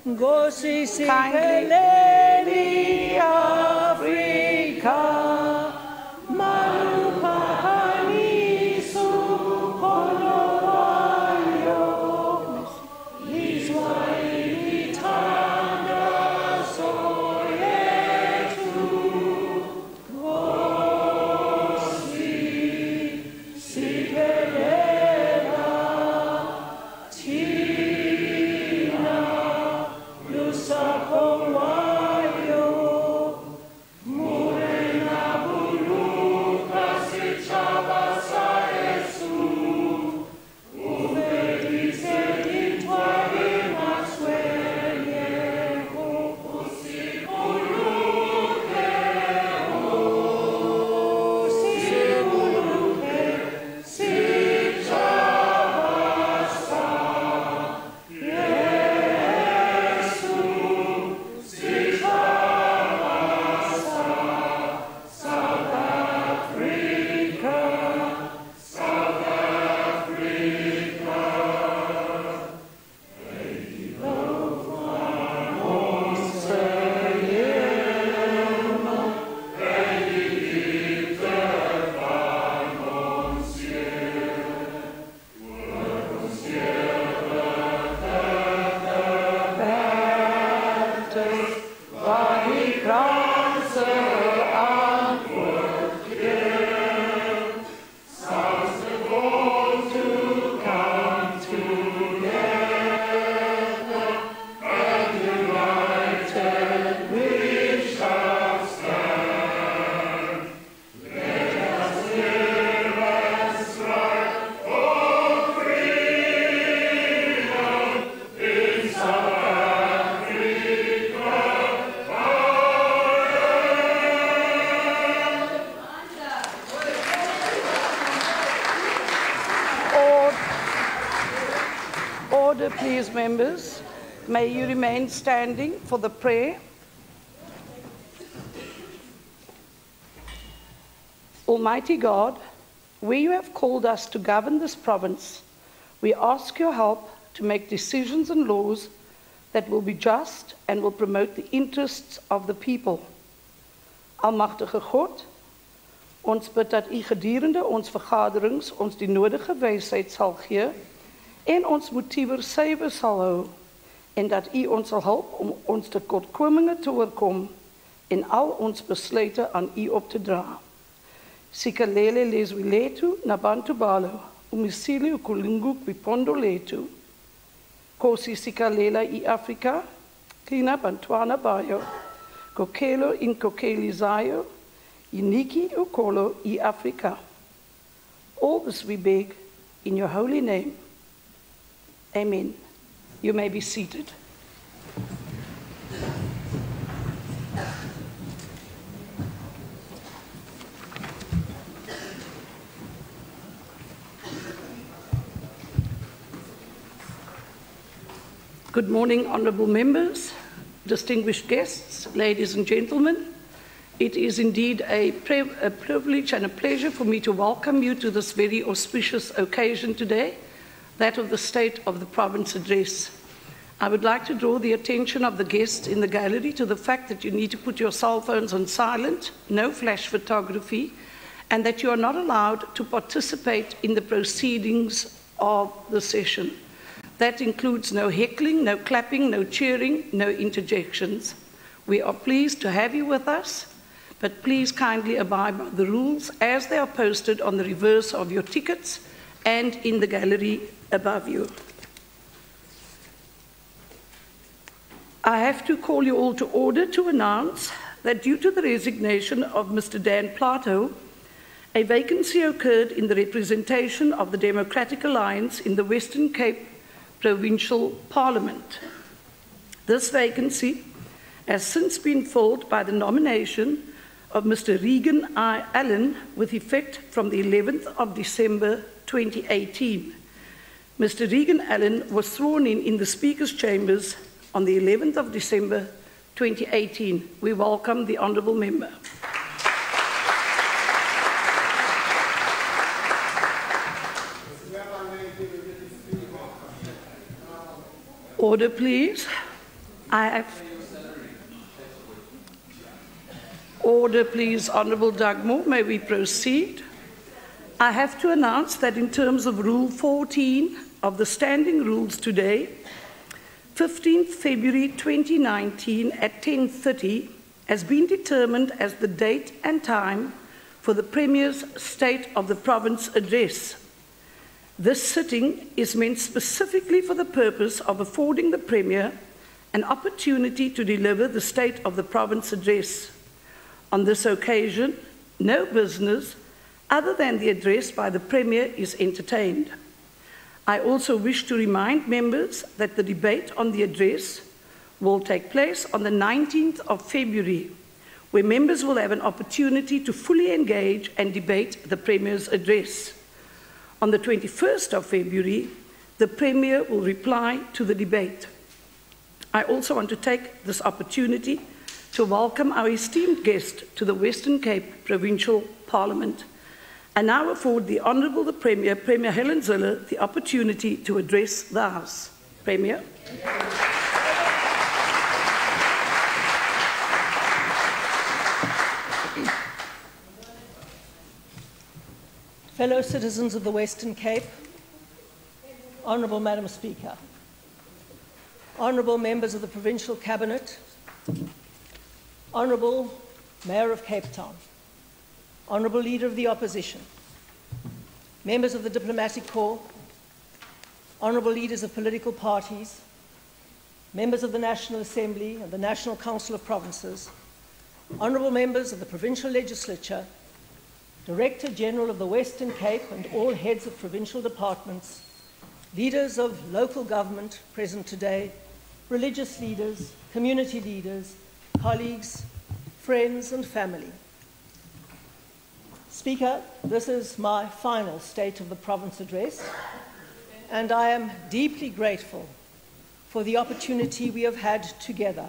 Ngosi sikeleni Afrika, malupahani sukono wayo, Israeli tanda soyetu, Ngosi sikelena tina lusako wayo, murena buluka sichaba sa Yesu, ufedise litwari maswenye usikuluke, usikuluke sichaba sa Yesu, sichaba sa South Africa, South Africa. Waar die kransen antwoord geeft, zoals de boot to come together, and united we shall stand. Let us live and strive for freedom in South Order, please, members. May you remain standing for the prayer. Almighty God, where you have called us to govern this province, we ask your help to make decisions and laws that will be just and will promote the interests of the people. Almagtige God, ons bid dat u gedurende ons vergaderings ons die nodige wysheid sal gee en ons motiewe suiwer sal hou, en dat u ons sal help om ons tekortkominge te oorkom en al ons besluite aan u op te dra. Sikalele lezwi letu na bantu balo, umisili ukulungu kwipondo letu. Kosi sikalela i Afrika, kina bantwana bayo, kokelo in kokeli zayo, iniki ukolo i Afrika. All this we beg in your holy name. Amen. You may be seated. Good morning, honourable members, distinguished guests, ladies and gentlemen. It is indeed a privilege and a pleasure for me to welcome you to this very auspicious occasion today, that of the State of the Province Address. I would like to draw the attention of the guests in the gallery to the fact that you need to put your cell phones on silent, no flash photography, and that you are not allowed to participate in the proceedings of the session. That includes no heckling, no clapping, no cheering, no interjections. We are pleased to have you with us, but please kindly abide by the rules as they are posted on the reverse of your tickets and in the gallery above you. I have to call you all to order to announce that due to the resignation of Mr. Dan Plato, a vacancy occurred in the representation of the Democratic Alliance in the Western Cape Provincial Parliament. This vacancy has since been filled by the nomination of Mr. Regan I. Allen with effect from the 11th of December 2018. Mr. Regan Allen was sworn in the Speaker's Chambers on the 11th of December 2018. We welcome the Honourable Member. Order, please. I have order, please, Honourable Dugmore. May we proceed? I have to announce that in terms of Rule 14 of the Standing Rules today, 15th February 2019 at 10:30 has been determined as the date and time for the Premier's State of the Province address. This sitting is meant specifically for the purpose of affording the Premier an opportunity to deliver the State of the Province address. On this occasion, no business other than the address by the Premier is entertained. I also wish to remind members that the debate on the address will take place on the 19th of February, where members will have an opportunity to fully engage and debate the Premier's address. On the 21st of February, the Premier will reply to the debate. I also want to take this opportunity to welcome our esteemed guest to the Western Cape Provincial Parliament. I now afford the Honourable the Premier, Premier Helen Zille, the opportunity to address the House. Premier. Fellow citizens of the Western Cape, Honourable Madam Speaker, Honourable members of the Provincial Cabinet, Honourable Mayor of Cape Town, Honourable Leader of the Opposition, members of the Diplomatic Corps, Honourable Leaders of political parties, members of the National Assembly and the National Council of Provinces, Honourable members of the Provincial Legislature, Director General of the Western Cape and all heads of provincial departments, leaders of local government present today, religious leaders, community leaders, colleagues, friends and family. Speaker, this is my final State of the Province address, and I am deeply grateful for the opportunity we have had together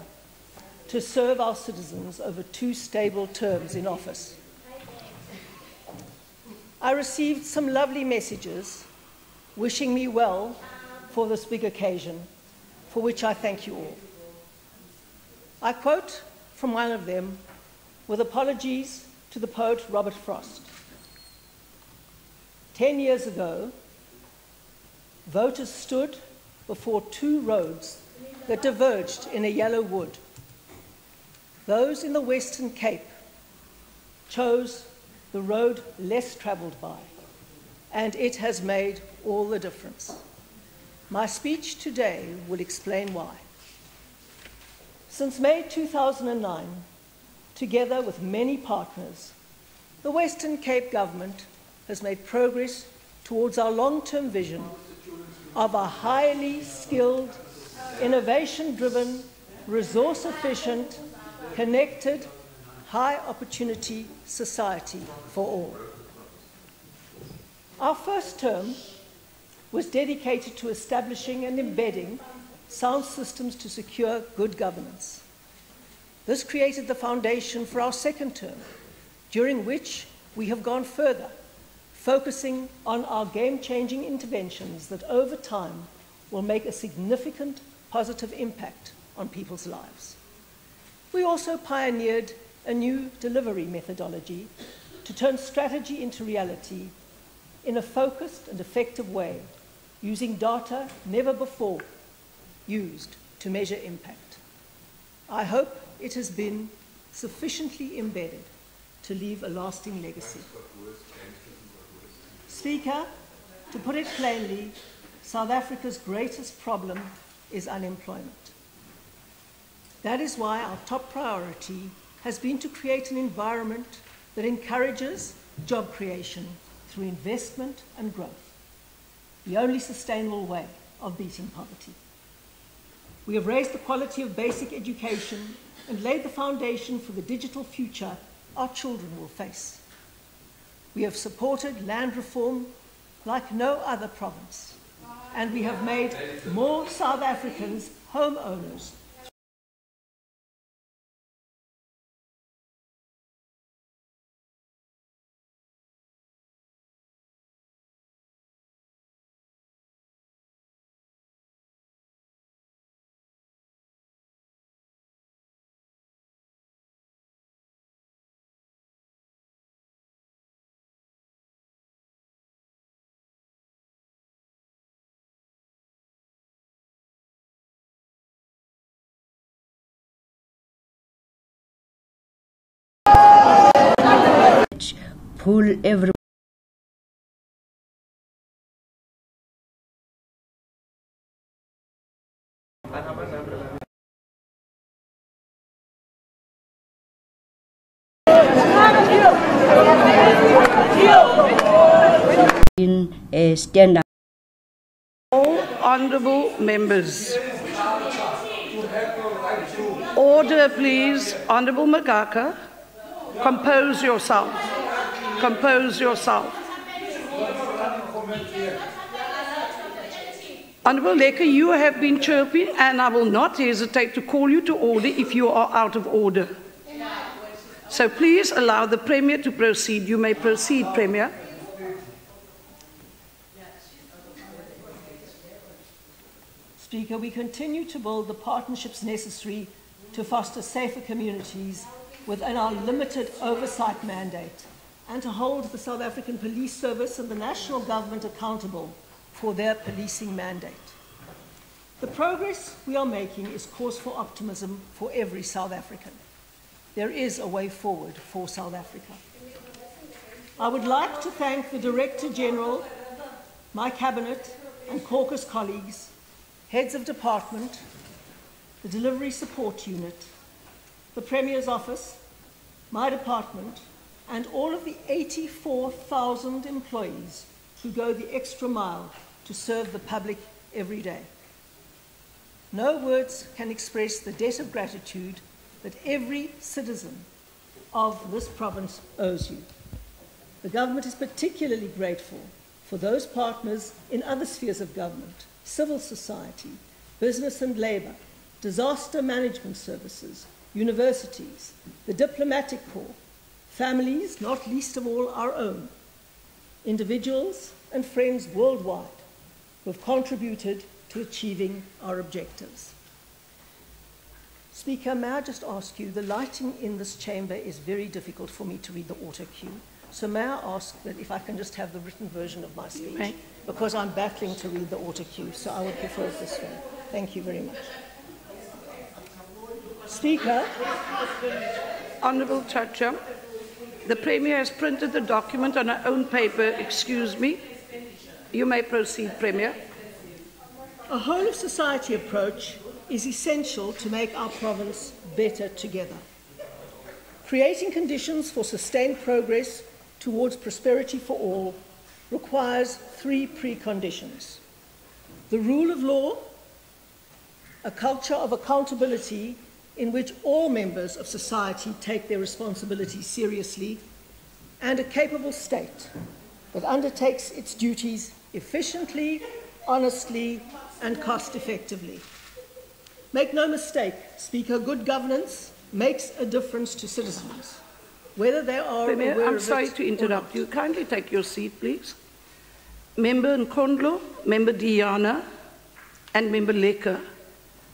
to serve our citizens over 2 stable terms in office. I received some lovely messages wishing me well for this big occasion, for which I thank you all. I quote from one of them, with apologies to the poet Robert Frost. 10 years ago, voters stood before 2 roads that diverged in a yellow wood. Those in the Western Cape chose the road less travelled by, and it has made all the difference. My speech today will explain why. Since May 2009, together with many partners, the Western Cape Government has made progress towards our long-term vision of a highly skilled, innovation-driven, resource-efficient, connected, high-opportunity society for all. Our first term was dedicated to establishing and embedding sound systems to secure good governance. This created the foundation for our second term, during which we have gone further, focusing on our game-changing interventions that over time will make a significant positive impact on people's lives. We also pioneered a new delivery methodology to turn strategy into reality in a focused and effective way, using data never before used to measure impact. I hope it has been sufficiently embedded to leave a lasting legacy. Speaker, to put it plainly, South Africa's greatest problem is unemployment. That is why our top priority has been to create an environment that encourages job creation through investment and growth, the only sustainable way of beating poverty. We have raised the quality of basic education and laid the foundation for the digital future our children will face. We have supported land reform like no other province, and we have made more South Africans homeowners pull every in a stand-up. All honourable members. Order, please. Honourable Magaka, compose yourself. Compose yourself. Honourable Lecker, you have been chirping, and I will not hesitate to call you to order if you are out of order. So please allow the Premier to proceed. You may proceed, Premier. Speaker, we continue to build the partnerships necessary to foster safer communities within our limited oversight mandate and to hold the South African Police Service and the national government accountable for their policing mandate. The progress we are making is cause for optimism for every South African. There is a way forward for South Africa. I would like to thank the Director General, my Cabinet and caucus colleagues, heads of department, the Delivery Support Unit, the Premier's Office, my department, and all of the 84,000 employees who go the extra mile to serve the public every day. No words can express the debt of gratitude that every citizen of this province owes you. The government is particularly grateful for those partners in other spheres of government, civil society, business and labour, disaster management services, universities, the diplomatic corps, families, not least of all our own, individuals and friends worldwide who have contributed to achieving our objectives. Speaker, may I just ask you, the lighting in this chamber is very difficult for me to read the auto cue. So may I ask that if I can just have the written version of my speech, because I'm battling to read the auto cue, so I would prefer it this way. Thank you very much. Speaker. Honourable Chacha, the Premier has printed the document on her own paper. Excuse me. You may proceed, Premier. A whole-of-society approach is essential to make our province better together. Creating conditions for sustained progress towards prosperity for all requires three preconditions: the rule of law, a culture of accountability in which all members of society take their responsibilities seriously, and a capable state that undertakes its duties efficiently, honestly, and cost-effectively. Make no mistake, Speaker, good governance makes a difference to citizens, whether they are Premier, aware I'm of sorry it to interrupt or not. you. Kindly take your seat, please. Member Nkondlo, Member Diana, and Member Lecker,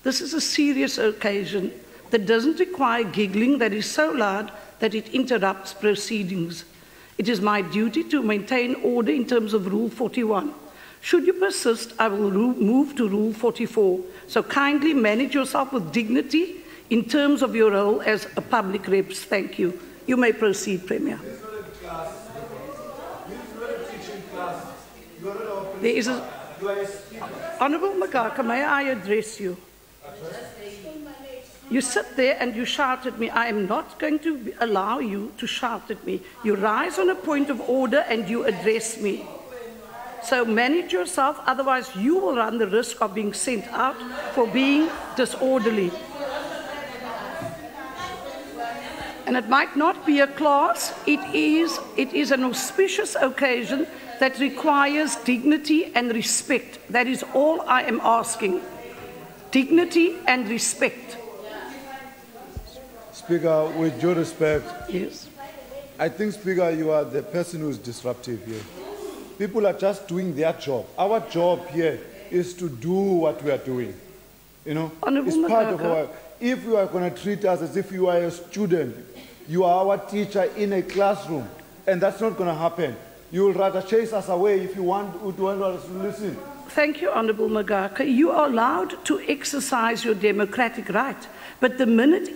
this is a serious occasion that doesn't require giggling that is so loud that it interrupts proceedings. It is my duty to maintain order in terms of Rule 41. Should you persist, I will move to Rule 44. So kindly manage yourself with dignity in terms of your role as a public rep. Thank you. You may proceed, Premier. There is a... Honourable Magaka, may I address you? You sit there and you shout at me. I am not going to allow you to shout at me. You rise on a point of order and you address me. So manage yourself, otherwise you will run the risk of being sent out for being disorderly. And it might not be a class, it is an auspicious occasion that requires dignity and respect. That is all I am asking. Dignity and respect. Speaker, with due respect, yes. I think, Speaker, you are the person who is disruptive here. People are just doing their job. Our job here is to do what we are doing. You know, it's part of our... If you are going to treat us as if you are a student, you are our teacher in a classroom, and that's not going to happen. You will rather chase us away if you want us to listen. Thank you, Honourable Magaka. You are allowed to exercise your democratic right, but the minute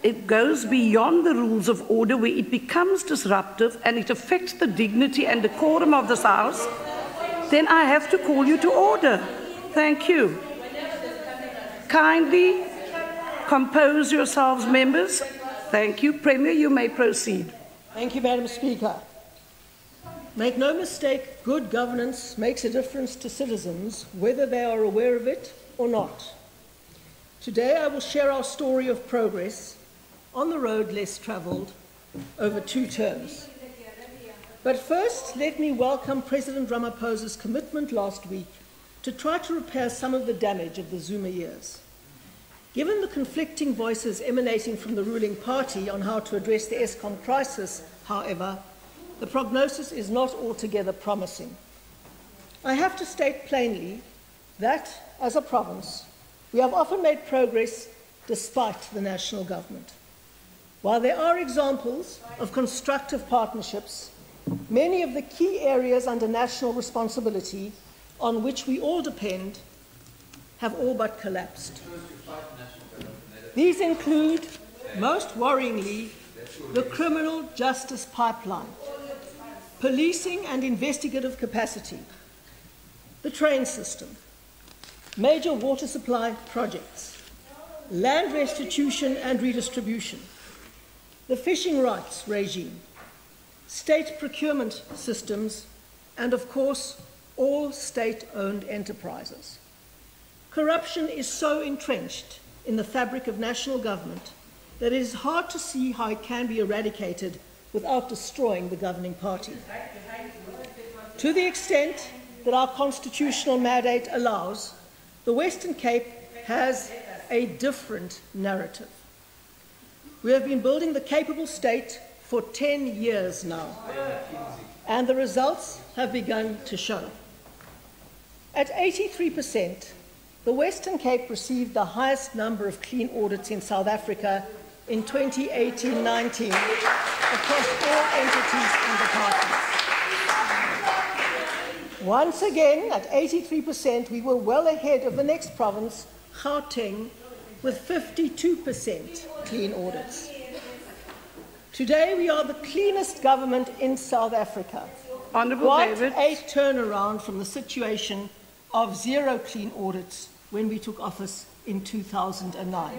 it goes beyond the rules of order, where it becomes disruptive and it affects the dignity and decorum of this House, then I have to call you to order. Thank you. Kindly compose yourselves, members. Thank you. Premier, you may proceed. Thank you, Madam Speaker. Make no mistake, good governance makes a difference to citizens, whether they are aware of it or not. Today I will share our story of progress on the road less travelled over 2 terms. But first, let me welcome President Ramaphosa's commitment last week to try to repair some of the damage of the Zuma years. Given the conflicting voices emanating from the ruling party on how to address the Eskom crisis, however, the prognosis is not altogether promising. I have to state plainly that, as a province, we have often made progress despite the national government. While there are examples of constructive partnerships, many of the key areas under national responsibility on which we all depend have all but collapsed. These include, most worryingly, the criminal justice pipeline, policing and investigative capacity, the train system, major water supply projects, land restitution and redistribution, the fishing rights regime, state procurement systems, and of course, all state-owned enterprises. Corruption is so entrenched in the fabric of national government that it is hard to see how it can be eradicated without destroying the governing party. To the extent that our constitutional mandate allows, the Western Cape has a different narrative. We have been building the capable state for 10 years now, and the results have begun to show. At 83%, the Western Cape received the highest number of clean audits in South Africa in 2018-19 across all entities and departments. Once again, at 83%, we were well ahead of the next province, Gauteng, with 52% clean audits. Today, we are the cleanest government in South Africa. Honourable Quite David. a turnaround from the situation of 0 clean audits when we took office in 2009.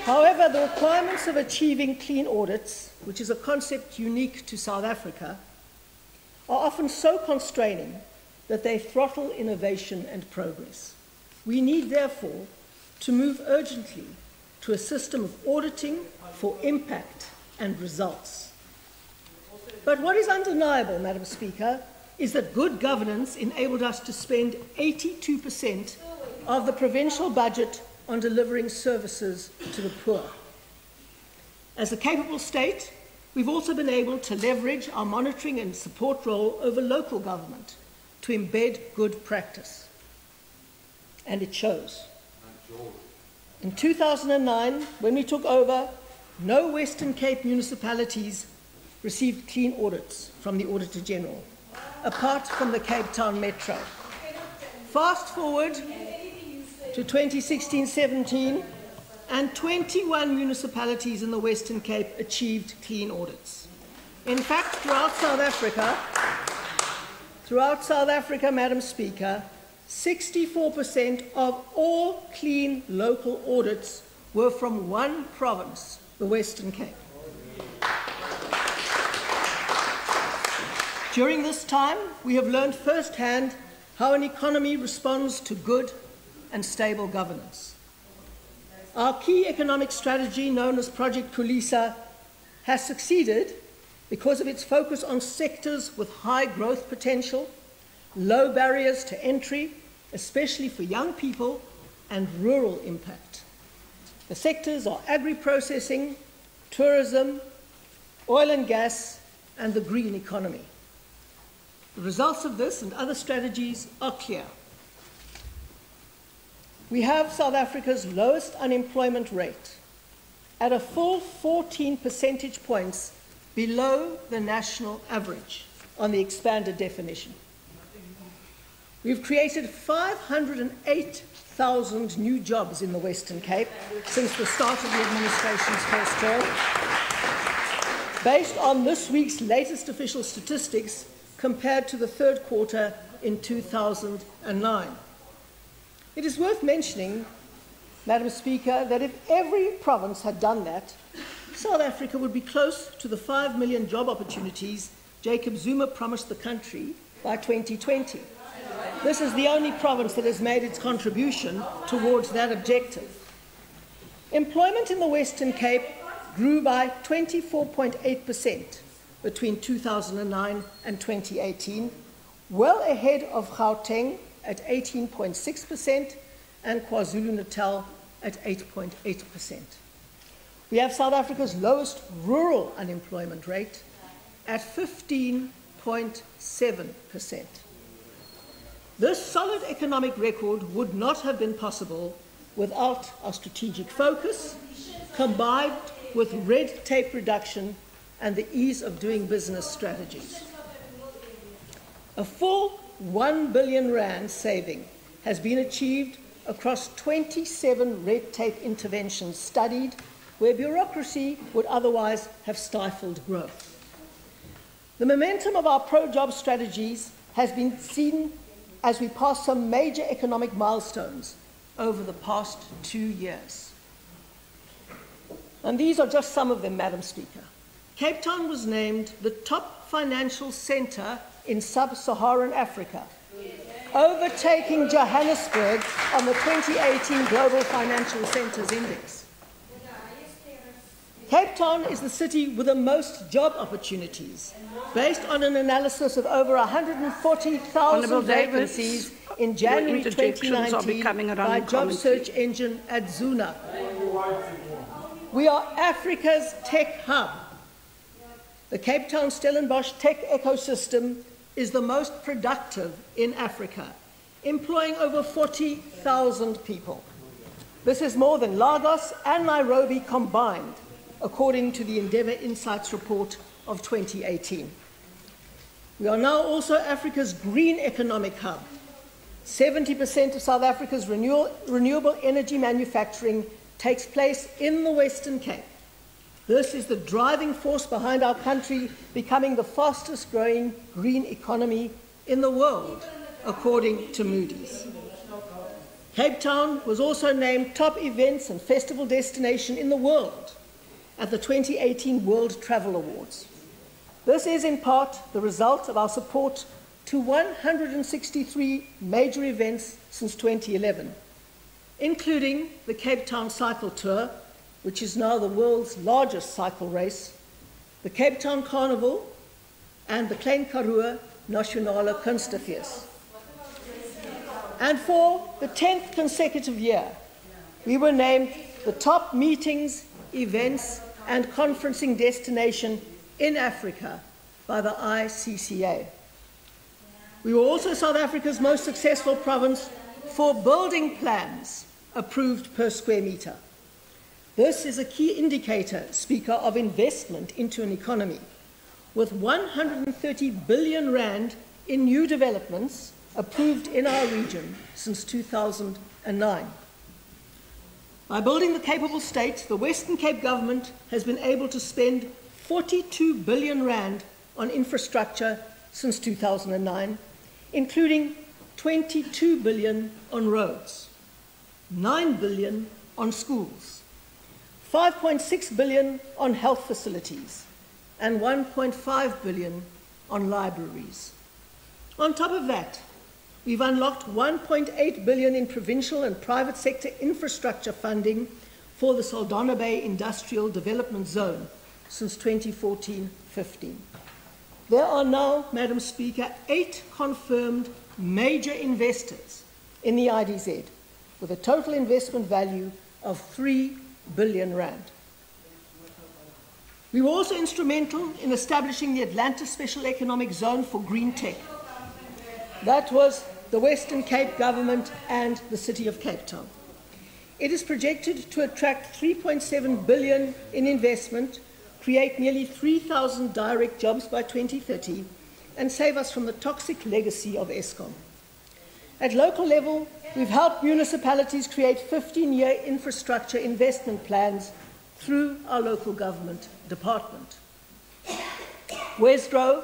However, the requirements of achieving clean audits, which is a concept unique to South Africa, are often so constraining that they throttle innovation and progress. We need, therefore, to move urgently to a system of auditing for impact and results. But what is undeniable, Madam Speaker, is that good governance enabled us to spend 82% of the provincial budget on delivering services to the poor. As a capable state, we've also been able to leverage our monitoring and support role over local government to embed good practice. And it shows. In 2009, when we took over, no Western Cape municipalities received clean audits from the Auditor General, apart from the Cape Town Metro. Fast forward to 2016-17, and 21 municipalities in the Western Cape achieved clean audits. In fact, throughout South Africa, Madam Speaker, 64% of all clean local audits were from one province, the Western Cape. During this time, we have learned firsthand how an economy responds to good and stable governance. Our key economic strategy, known as Project Khulisa, has succeeded because of its focus on sectors with high growth potential, low barriers to entry, especially for young people, and rural impact. The sectors are agri-processing, tourism, oil and gas, and the green economy. The results of this and other strategies are clear. We have South Africa's lowest unemployment rate, at a full 14 percentage points below the national average on the expanded definition. We've created 40,000 new jobs in the Western Cape since the start of the administration's first term, based on this week's latest official statistics compared to the third quarter in 2009. It is worth mentioning, Madam Speaker, that if every province had done that, South Africa would be close to the 5 million job opportunities Jacob Zuma promised the country by 2020. This is the only province that has made its contribution towards that objective. Employment in the Western Cape grew by 24.8% between 2009 and 2018, well ahead of Gauteng at 18.6% and KwaZulu-Natal at 8.8%. We have South Africa's lowest rural unemployment rate at 15.7%. This solid economic record would not have been possible without our strategic focus, combined with red tape reduction and the ease of doing business strategies. A full 1 billion rand saving has been achieved across 27 red tape interventions studied where bureaucracy would otherwise have stifled growth. The momentum of our pro-job strategies has been seen as we pass some major economic milestones over the past 2 years. And these are just some of them, Madam Speaker. Cape Town was named the top financial centre in sub-Saharan Africa, overtaking Johannesburg on the 2018 Global Financial Centres Index. Cape Town is the city with the most job opportunities, based on an analysis of over 140,000 vacancies in January 2019 by job search engine Adzuna. We are Africa's tech hub. The Cape Town Stellenbosch tech ecosystem is the most productive in Africa, employing over 40,000 people. This is more than Lagos and Nairobi combined, according to the Endeavour Insights report of 2018. We are now also Africa's green economic hub. 70% of South Africa's renewable energy manufacturing takes place in the Western Cape. This is the driving force behind our country becoming the fastest growing green economy in the world, according to Moody's. Cape Town was also named top events and festival destination in the world at the 2018 World Travel Awards. This is in part the result of our support to 163 major events since 2011, including the Cape Town Cycle Tour, which is now the world's largest cycle race, the Cape Town Carnival, and the Klein Karoo Nasionale Kunstefees. And for the 10th consecutive year, we were named the top meetings, events, and conferencing destination in Africa by the ICCA. We were also South Africa's most successful province for building plans approved per square metre. This is a key indicator, Speaker, of investment into an economy, with 130 billion rand in new developments approved in our region since 2009. By building the capable state, the Western Cape government has been able to spend 42 billion rand on infrastructure since 2009, including 22 billion on roads, 9 billion on schools, 5.6 billion on health facilities, and 1.5 billion on libraries. On top of that, we've unlocked 1.8 billion in provincial and private sector infrastructure funding for the Saldanha Bay Industrial Development Zone since 2014-15. There are now, Madam Speaker, 8 confirmed major investors in the IDZ, with a total investment value of 3 billion rand. We were also instrumental in establishing the Atlanta Special Economic Zone for Green Tech. That was the Western Cape Government and the City of Cape Town. It is projected to attract 3.7 billion in investment, create nearly 3,000 direct jobs by 2030, and save us from the toxic legacy of Eskom. At local level, we've helped municipalities create 15-year infrastructure investment plans through our local government department. Wesdro,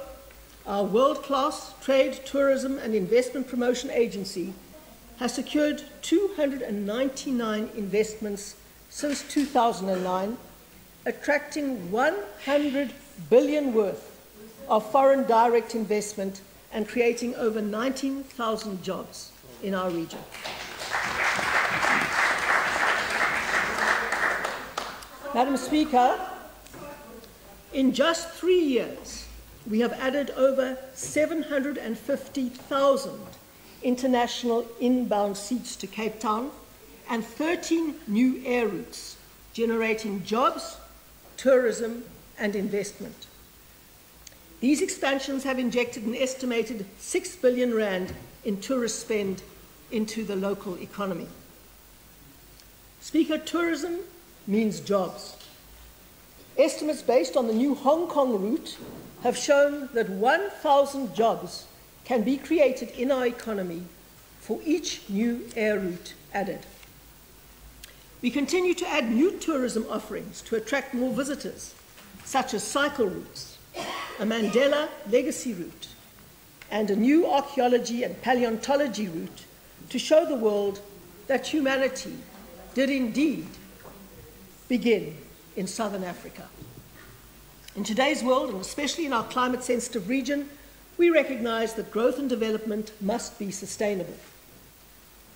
our world-class trade, tourism and investment promotion agency, has secured 299 investments since 2009, attracting 100 billion worth of foreign direct investment and creating over 19,000 jobs in our region. Madam Speaker, in just 3 years, we have added over 750,000 international inbound seats to Cape Town and 13 new air routes, generating jobs, tourism and investment. These expansions have injected an estimated 6 billion rand in tourist spend into the local economy. Speaker, tourism means jobs. Estimates based on the new Hong Kong route have shown that 1,000 jobs can be created in our economy for each new air route added. We continue to add new tourism offerings to attract more visitors, such as cycle routes, a Mandela legacy route, and a new archaeology and paleontology route to show the world that humanity did indeed begin in Southern Africa. In today's world, and especially in our climate-sensitive region, we recognize that growth and development must be sustainable.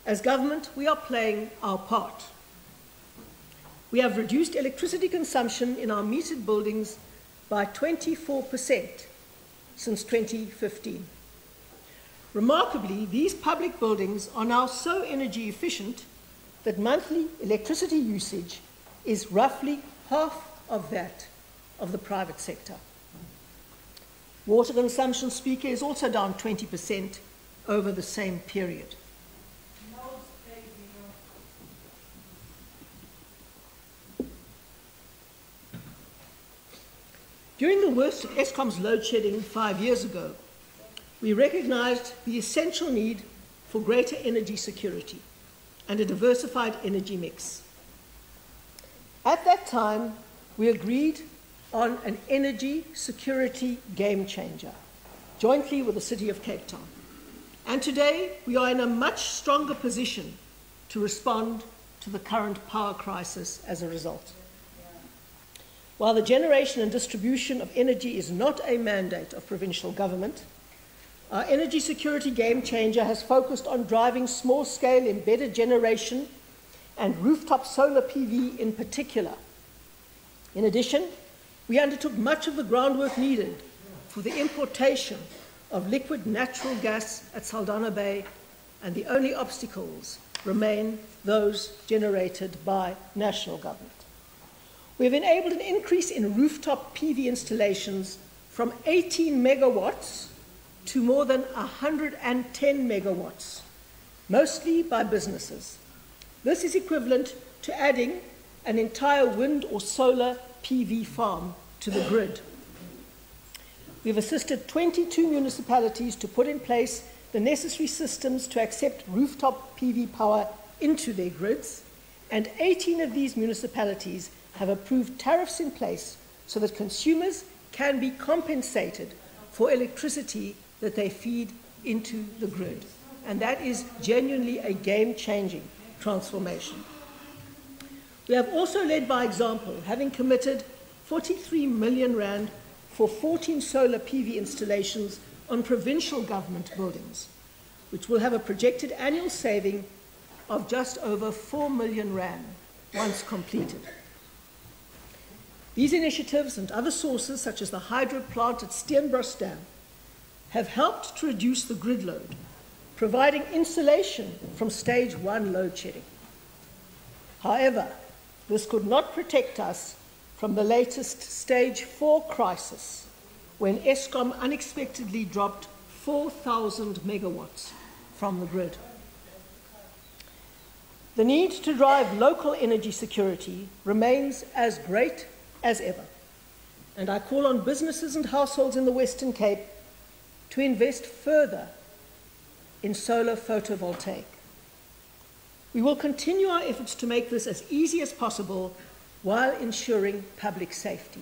As government, we are playing our part. We have reduced electricity consumption in our metered buildings by 24% since 2015. Remarkably, these public buildings are now so energy efficient that monthly electricity usage is roughly half of that of the private sector. Water consumption, Speaker, is also down 20% over the same period. During the worst of Eskom's load shedding 5 years ago, we recognized the essential need for greater energy security and a diversified energy mix. At that time, we agreed on an energy security game changer, jointly with the City of Cape Town. And today, we are in a much stronger position to respond to the current power crisis as a result. While the generation and distribution of energy is not a mandate of provincial government, our energy security game changer has focused on driving small-scale embedded generation and rooftop solar PV in particular. In addition, we undertook much of the groundwork needed for the importation of liquid natural gas at Saldanha Bay, and the only obstacles remain those generated by national government. We have enabled an increase in rooftop PV installations from 18 megawatts to more than 110 megawatts, mostly by businesses. This is equivalent to adding an entire wind or solar PV farm to the grid. We've assisted 22 municipalities to put in place the necessary systems to accept rooftop PV power into their grids, and 18 of these municipalities have approved tariffs in place so that consumers can be compensated for electricity that they feed into the grid. And that is genuinely a game-changing transformation. We have also led by example, having committed 43 million rand for 14 solar PV installations on provincial government buildings, which will have a projected annual saving of just over 4 million rand once completed. These initiatives and other sources, such as the hydro plant at Steenbos Dam, have helped to reduce the grid load, providing insulation from stage 1 load shedding. However, this could not protect us from the latest stage 4 crisis, when Eskom unexpectedly dropped 4,000 megawatts from the grid. The need to drive local energy security remains as great as ever, and I call on businesses and households in the Western Cape to invest further in solar photovoltaic. We will continue our efforts to make this as easy as possible while ensuring public safety.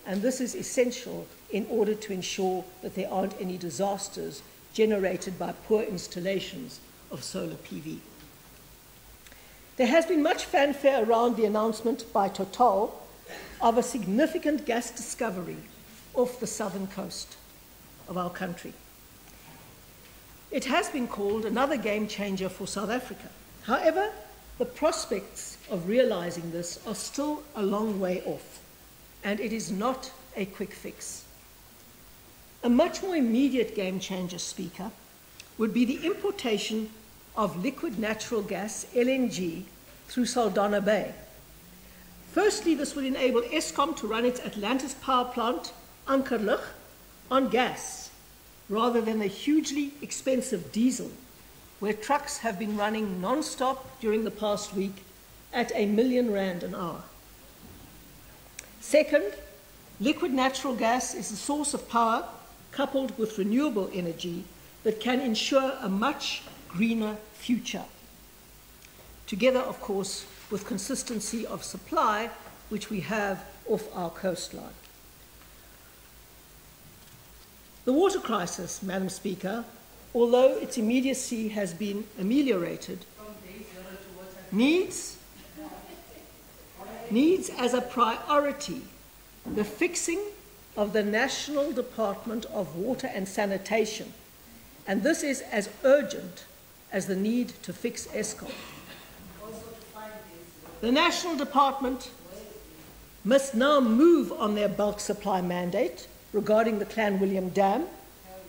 And this is essential in order to ensure that there aren't any disasters generated by poor installations of solar PV. There has been much fanfare around the announcement by Total of a significant gas discovery off the southern coast of our country. It has been called another game changer for South Africa. However, the prospects of realizing this are still a long way off, and it is not a quick fix. A much more immediate game changer, Speaker, would be the importation of liquid natural gas, LNG, through Saldanha Bay. Firstly, this would enable Eskom to run its Atlantis power plant, Ankerlig, on gas, rather than the hugely expensive diesel, where trucks have been running non-stop during the past week at R1 million an hour. Second, liquid natural gas is a source of power coupled with renewable energy that can ensure a much greener future. Together, of course, with consistency of supply, which we have off our coastline. The water crisis, Madam Speaker, although its immediacy has been ameliorated, needs as a priority the fixing of the National Department of Water and Sanitation, and this is as urgent as the need to fix Eskom. The National Department must now move on their bulk supply mandate regarding the Clanwilliam Dam,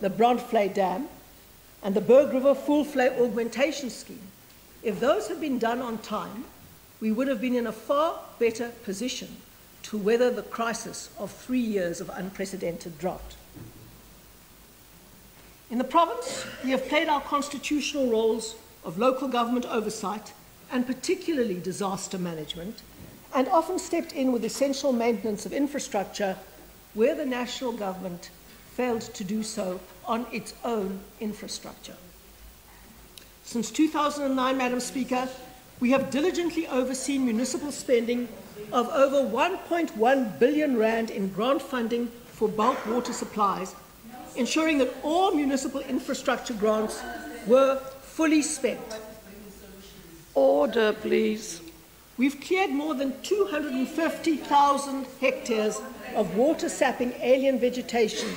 the Brandvlei Dam, and the Berg River Full-Flow Augmentation Scheme. If those had been done on time, we would have been in a far better position to weather the crisis of 3 years of unprecedented drought. In the province, we have played our constitutional roles of local government oversight and particularly disaster management, and often stepped in with essential maintenance of infrastructure where the national government failed to do so on its own infrastructure. Since 2009, Madam Speaker, we have diligently overseen municipal spending of over 1.1 billion rand in grant funding for bulk water supplies, ensuring that all municipal infrastructure grants were fully spent. Order, please. We've cleared more than 250,000 hectares of water-sapping alien vegetation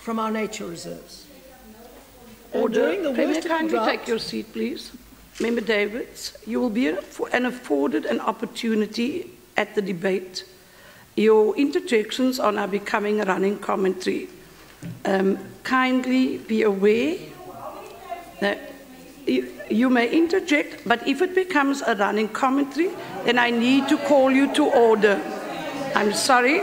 from our nature reserves. Order. During the Premier, worst of the kindly drought, take your seat, please. Member Davids, you will be afforded an opportunity at the debate. Your interjections are now becoming a running commentary. Kindly be aware that you may interject, but if it becomes a running commentary, then I need to call you to order. I'm sorry.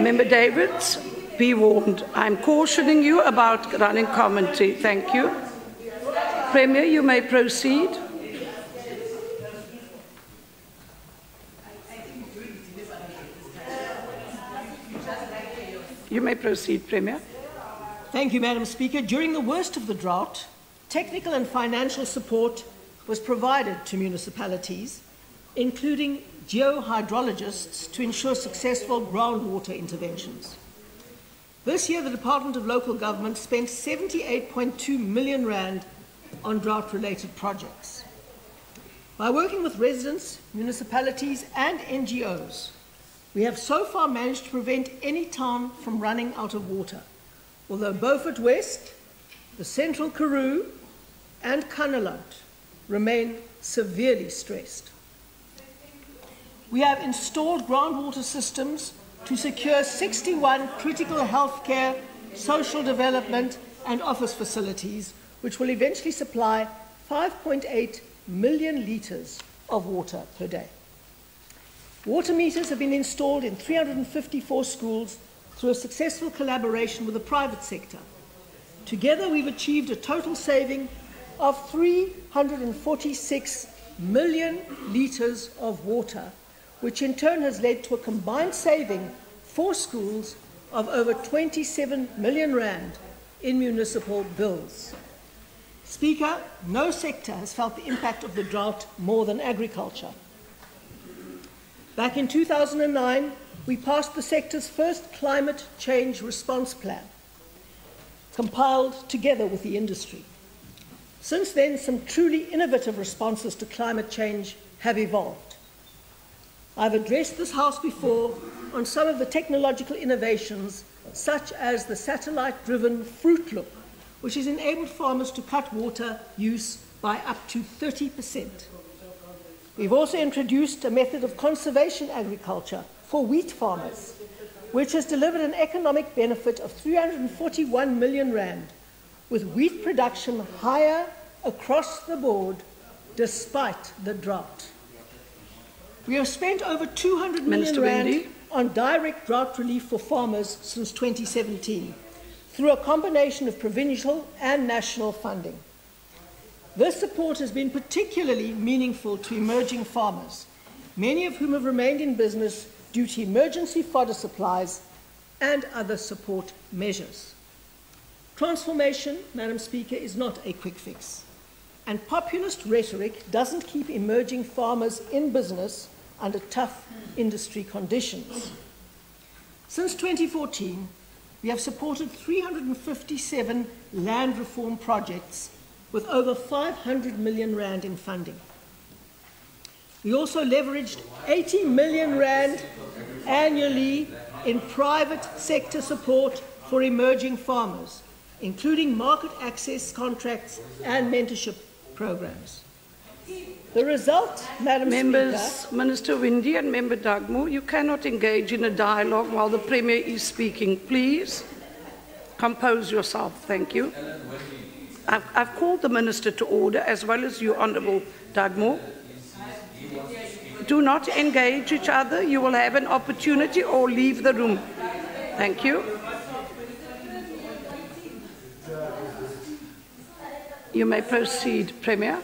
Member Davids, be warned. I'm cautioning you about running commentary. Thank you. Premier, you may proceed. You may proceed, Premier. Thank you, Madam Speaker. During the worst of the drought, technical and financial support was provided to municipalities, including geohydrologists, to ensure successful groundwater interventions. This year, the Department of Local Government spent 78.2 million rand on drought-related projects. By working with residents, municipalities, and NGOs, we have so far managed to prevent any town from running out of water, although Beaufort West, the Central Karoo, and Kannaland remain severely stressed. We have installed groundwater systems to secure 61 critical healthcare, social development, and office facilities, which will eventually supply 5.8 million litres of water per day. Water meters have been installed in 354 schools through a successful collaboration with the private sector. Together, we've achieved a total saving of 346 million litres of water, which in turn has led to a combined saving for schools of over 27 million rand in municipal bills. Speaker, no sector has felt the impact of the drought more than agriculture. Back in 2009, we passed the sector's first climate change response plan, compiled together with the industry. Since then, some truly innovative responses to climate change have evolved. I've addressed this House before on some of the technological innovations, such as the satellite-driven fruit loop, which has enabled farmers to cut water use by up to 30%. We've also introduced a method of conservation agriculture for wheat farmers, which has delivered an economic benefit of 341 million rand, with wheat production higher across the board despite the drought. We have spent over 200 million rand on direct drought relief for farmers since 2017, through a combination of provincial and national funding. This support has been particularly meaningful to emerging farmers, many of whom have remained in business due to emergency fodder supplies and other support measures. Transformation, Madam Speaker, is not a quick fix, and populist rhetoric doesn't keep emerging farmers in business under tough industry conditions. Since 2014, we have supported 357 land reform projects with over 500 million rand in funding. We also leveraged 80 million rand annually in private sector support for emerging farmers, including market access contracts and mentorship programs. The result, Madam Speaker... Minister Windy and Member Dugmore, you cannot engage in a dialogue while the Premier is speaking. Please compose yourself. Thank you. I've called the Minister to order, as well as you, Honourable Dugmore. Do not engage each other. You will have an opportunity, or leave the room. Thank you. You may proceed, Premier.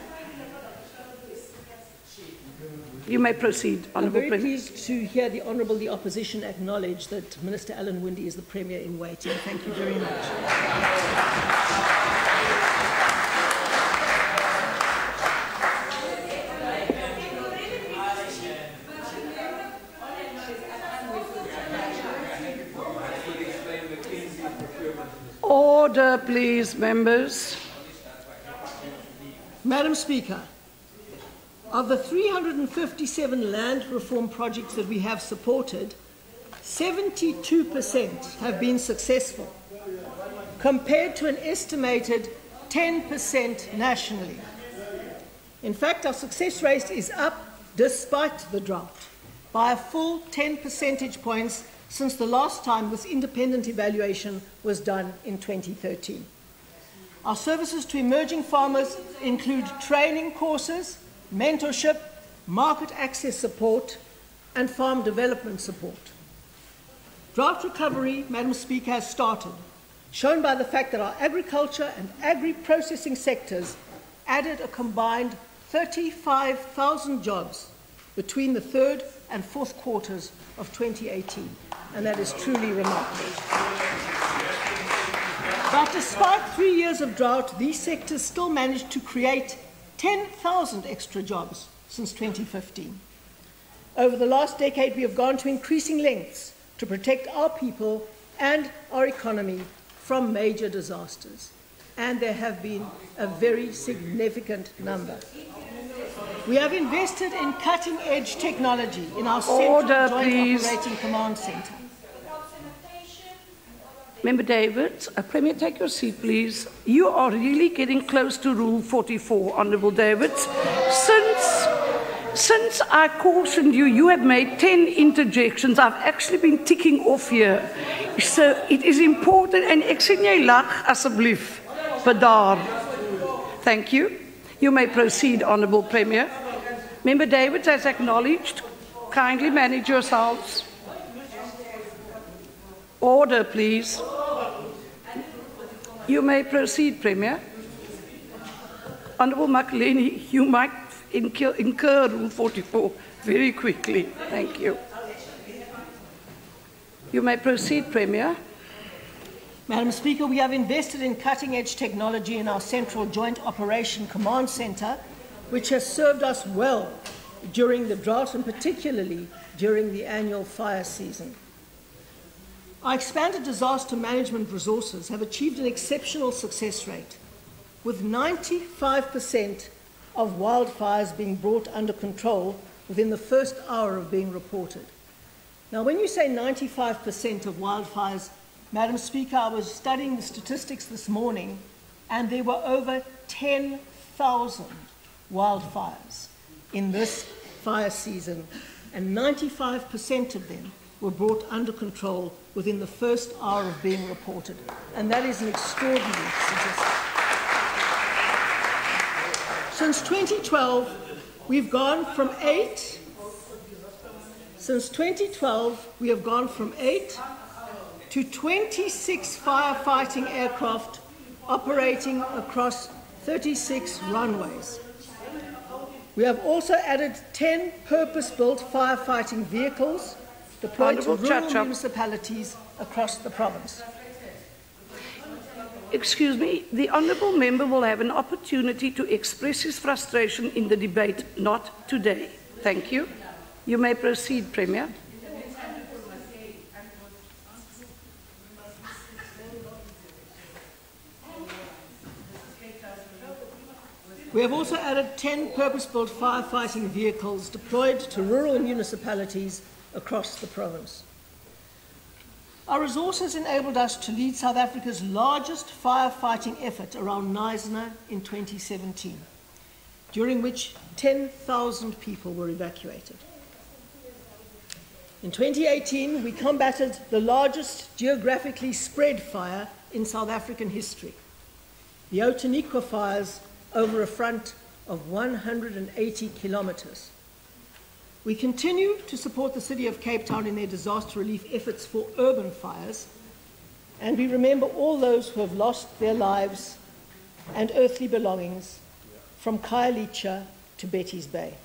You may proceed, Honourable Premier. I'm very pleased to hear the Honourable the Opposition acknowledge that Minister Alan Winde is the Premier in waiting. Thank you very much. Order, please, members. Madam Speaker, of the 357 land reform projects that we have supported, 72% have been successful, compared to an estimated 10% nationally. In fact, our success rate is up despite the drought by a full 10 percentage points since the last time this independent evaluation was done in 2013. Our services to emerging farmers include training courses, mentorship, market access support, and farm development support. Drought recovery, Madam Speaker, has started, shown by the fact that our agriculture and agri-processing sectors added a combined 35,000 jobs between the third and fourth quarters of 2018, and that is truly remarkable. But despite 3 years of drought, these sectors still managed to create 10,000 extra jobs since 2015. Over the last decade, we have gone to increasing lengths to protect our people and our economy from major disasters, and there have been a very significant number. We have invested in cutting-edge technology in our Central Joint Operating Command Centre. Member David, Premier, take your seat, please. You are really getting close to Rule 44, Honourable David. Since I cautioned you, you have made 10 interjections. I've actually been ticking off here. So it is important, and ek sien jy lag, asseblief, bedaar. Thank you. You may proceed, Honourable Premier. Member David has acknowledged. Kindly manage yourselves. Order, please. You may proceed, Premier. Honourable Makaleni, you might incur Rule 44 very quickly. Thank you. You may proceed, Premier. Madam Speaker, we have invested in cutting-edge technology in our Central Joint Operation Command Centre, which has served us well during the drought and particularly during the annual fire season. Our expanded disaster management resources have achieved an exceptional success rate, with 95% of wildfires being brought under control within the first hour of being reported. Now, when you say 95% of wildfires, Madam Speaker, I was studying the statistics this morning, and there were over 10,000 wildfires in this fire season, and 95% of them were brought under control within the first hour of being reported. And that is an extraordinary statistic. Since 2012, we've gone from 8 to 26 firefighting aircraft operating across 36 runways. We have also added 10 purpose-built firefighting vehicles deployed to rural municipalities across the province. Excuse me, the honourable member will have an opportunity to express his frustration in the debate, not today. Thank you. You may proceed, Premier. We have also added 10 purpose-built firefighting vehicles deployed to rural municipalities across the province. Our resources enabled us to lead South Africa's largest firefighting effort around Knysna in 2017, during which 10,000 people were evacuated. In 2018, we combated the largest geographically spread fire in South African history, the Outeniqua fires over a front of 180 kilometres. We continue to support the City of Cape Town in their disaster relief efforts for urban fires, and we remember all those who have lost their lives and earthly belongings from Khayelitsha to Betty's Bay.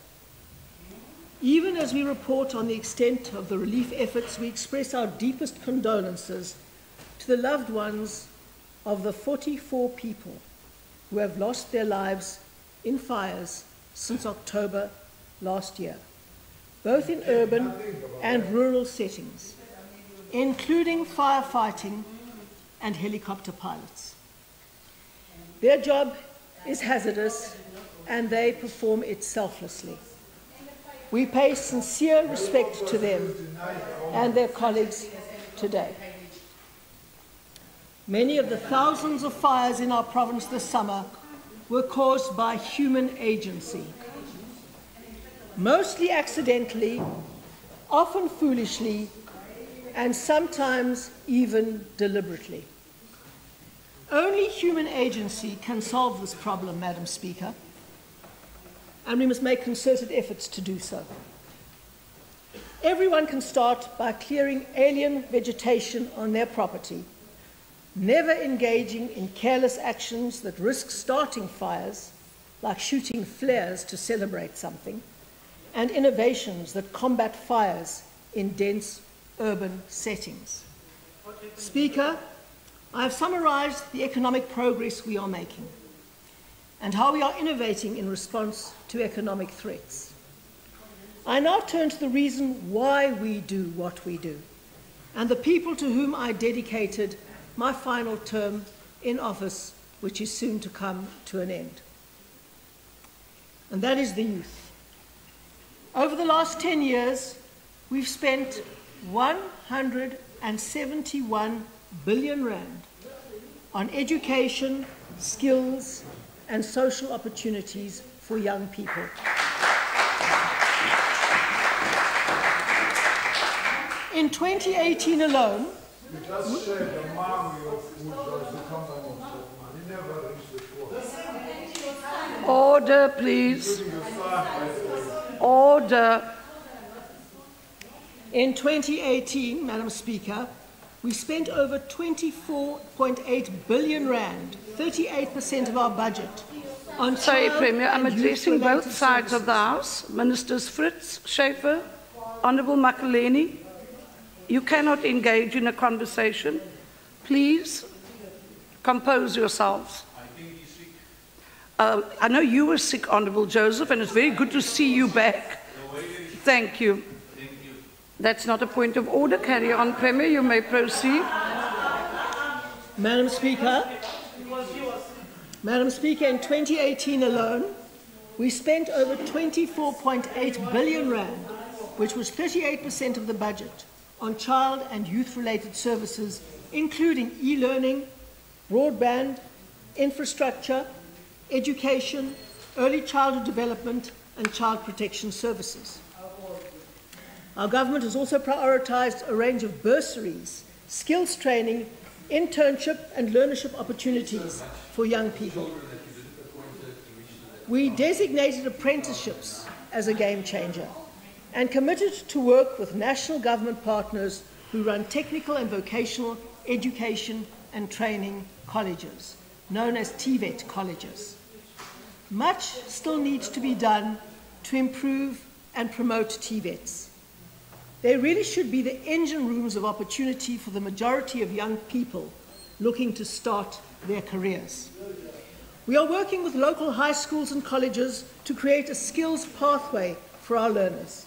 Even as we report on the extent of the relief efforts, we express our deepest condolences to the loved ones of the 44 people who have lost their lives in fires since October last year, both in urban and rural settings, including firefighting and helicopter pilots. Their job is hazardous, and they perform it selflessly. We pay sincere respect to them and their colleagues today. Many of the thousands of fires in our province this summer were caused by human agency, mostly accidentally, often foolishly, and sometimes even deliberately. Only human agency can solve this problem, Madam Speaker, and we must make concerted efforts to do so. Everyone can start by clearing alien vegetation on their property, never engaging in careless actions that risk starting fires, like shooting flares to celebrate something, and innovations that combat fires in dense urban settings. Speaker, I have summarized the economic progress we are making and how we are innovating in response to economic threats. I now turn to the reason why we do what we do and the people to whom I dedicated my final term in office, which is soon to come to an end. And that is the youth. Over the last 10 years, we've spent 171 billion rand on education, skills, and social opportunities for young people. In 2018 alone, order, please. Order. In 2018, Madam Speaker, we spent over 24.8 billion rand, 38% of our budget, on Sorry, Premier, I'm addressing both sides of the House. Ministers Fritz, Schaefer, Honourable Makaleni, you cannot engage in a conversation. Please compose yourselves. I know you were sick, Honourable Joseph, and it's very good to see you back. Thank you. That's not a point of order. Carry on, Premier. You may proceed. Madam Speaker, in 2018 alone, we spent over 24.8 billion rand, which was 38% of the budget, on child and youth-related services, including e-learning, broadband, infrastructure, education, early childhood development, and child protection services. Our government has also prioritised a range of bursaries, skills training, internship and learnership opportunities for young people. We designated apprenticeships as a game changer and committed to work with national government partners who run technical and vocational education and training colleges, known as TVET colleges. Much still needs to be done to improve and promote TVETs. They really should be the engine rooms of opportunity for the majority of young people looking to start their careers. We are working with local high schools and colleges to create a skills pathway for our learners,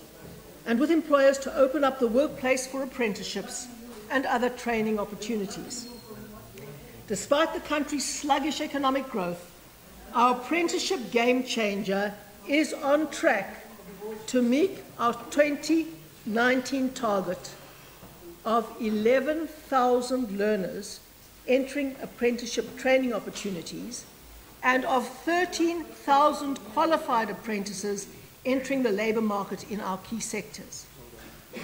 and with employers to open up the workplace for apprenticeships and other training opportunities. Despite the country's sluggish economic growth, our apprenticeship game changer is on track to meet our 2019 target of 11,000 learners entering apprenticeship training opportunities and of 13,000 qualified apprentices entering the labour market in our key sectors.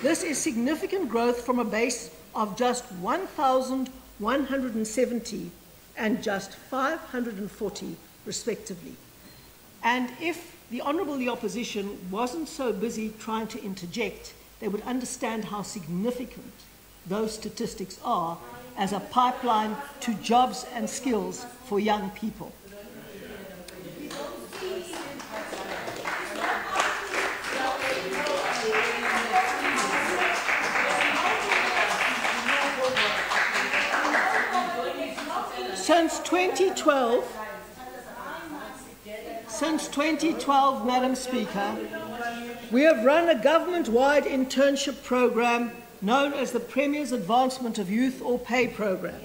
This is significant growth from a base of just 1,170 and just 540 respectively. And if the Honourable the Opposition wasn't so busy trying to interject, they would understand how significant those statistics are as a pipeline to jobs and skills for young people. Since 2012, Madam Speaker, we have run a government-wide internship program known as the Premier's Advancement of Youth or PAY program.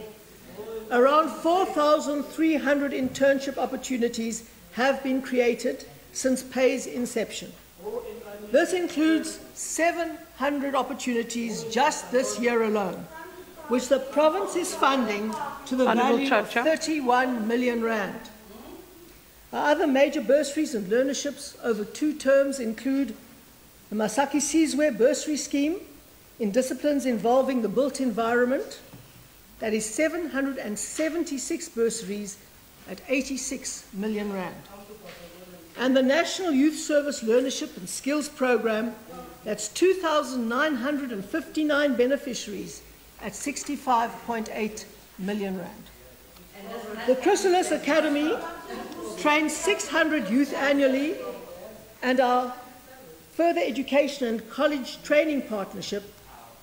Around 4,300 internship opportunities have been created since PAY's inception. This includes 700 opportunities just this year alone, which the province is funding to the value of 31 million rand. Our other major bursaries and learnerships over 2 terms include the Masaki Sizwe bursary scheme in disciplines involving the built environment, that is 776 bursaries at 86 million rand. And the National Youth Service Learnership and Skills Program, that's 2,959 beneficiaries at 65.8 million rand. The Chrysalis Academy trains 600 youth annually, and our Further Education and College Training Partnership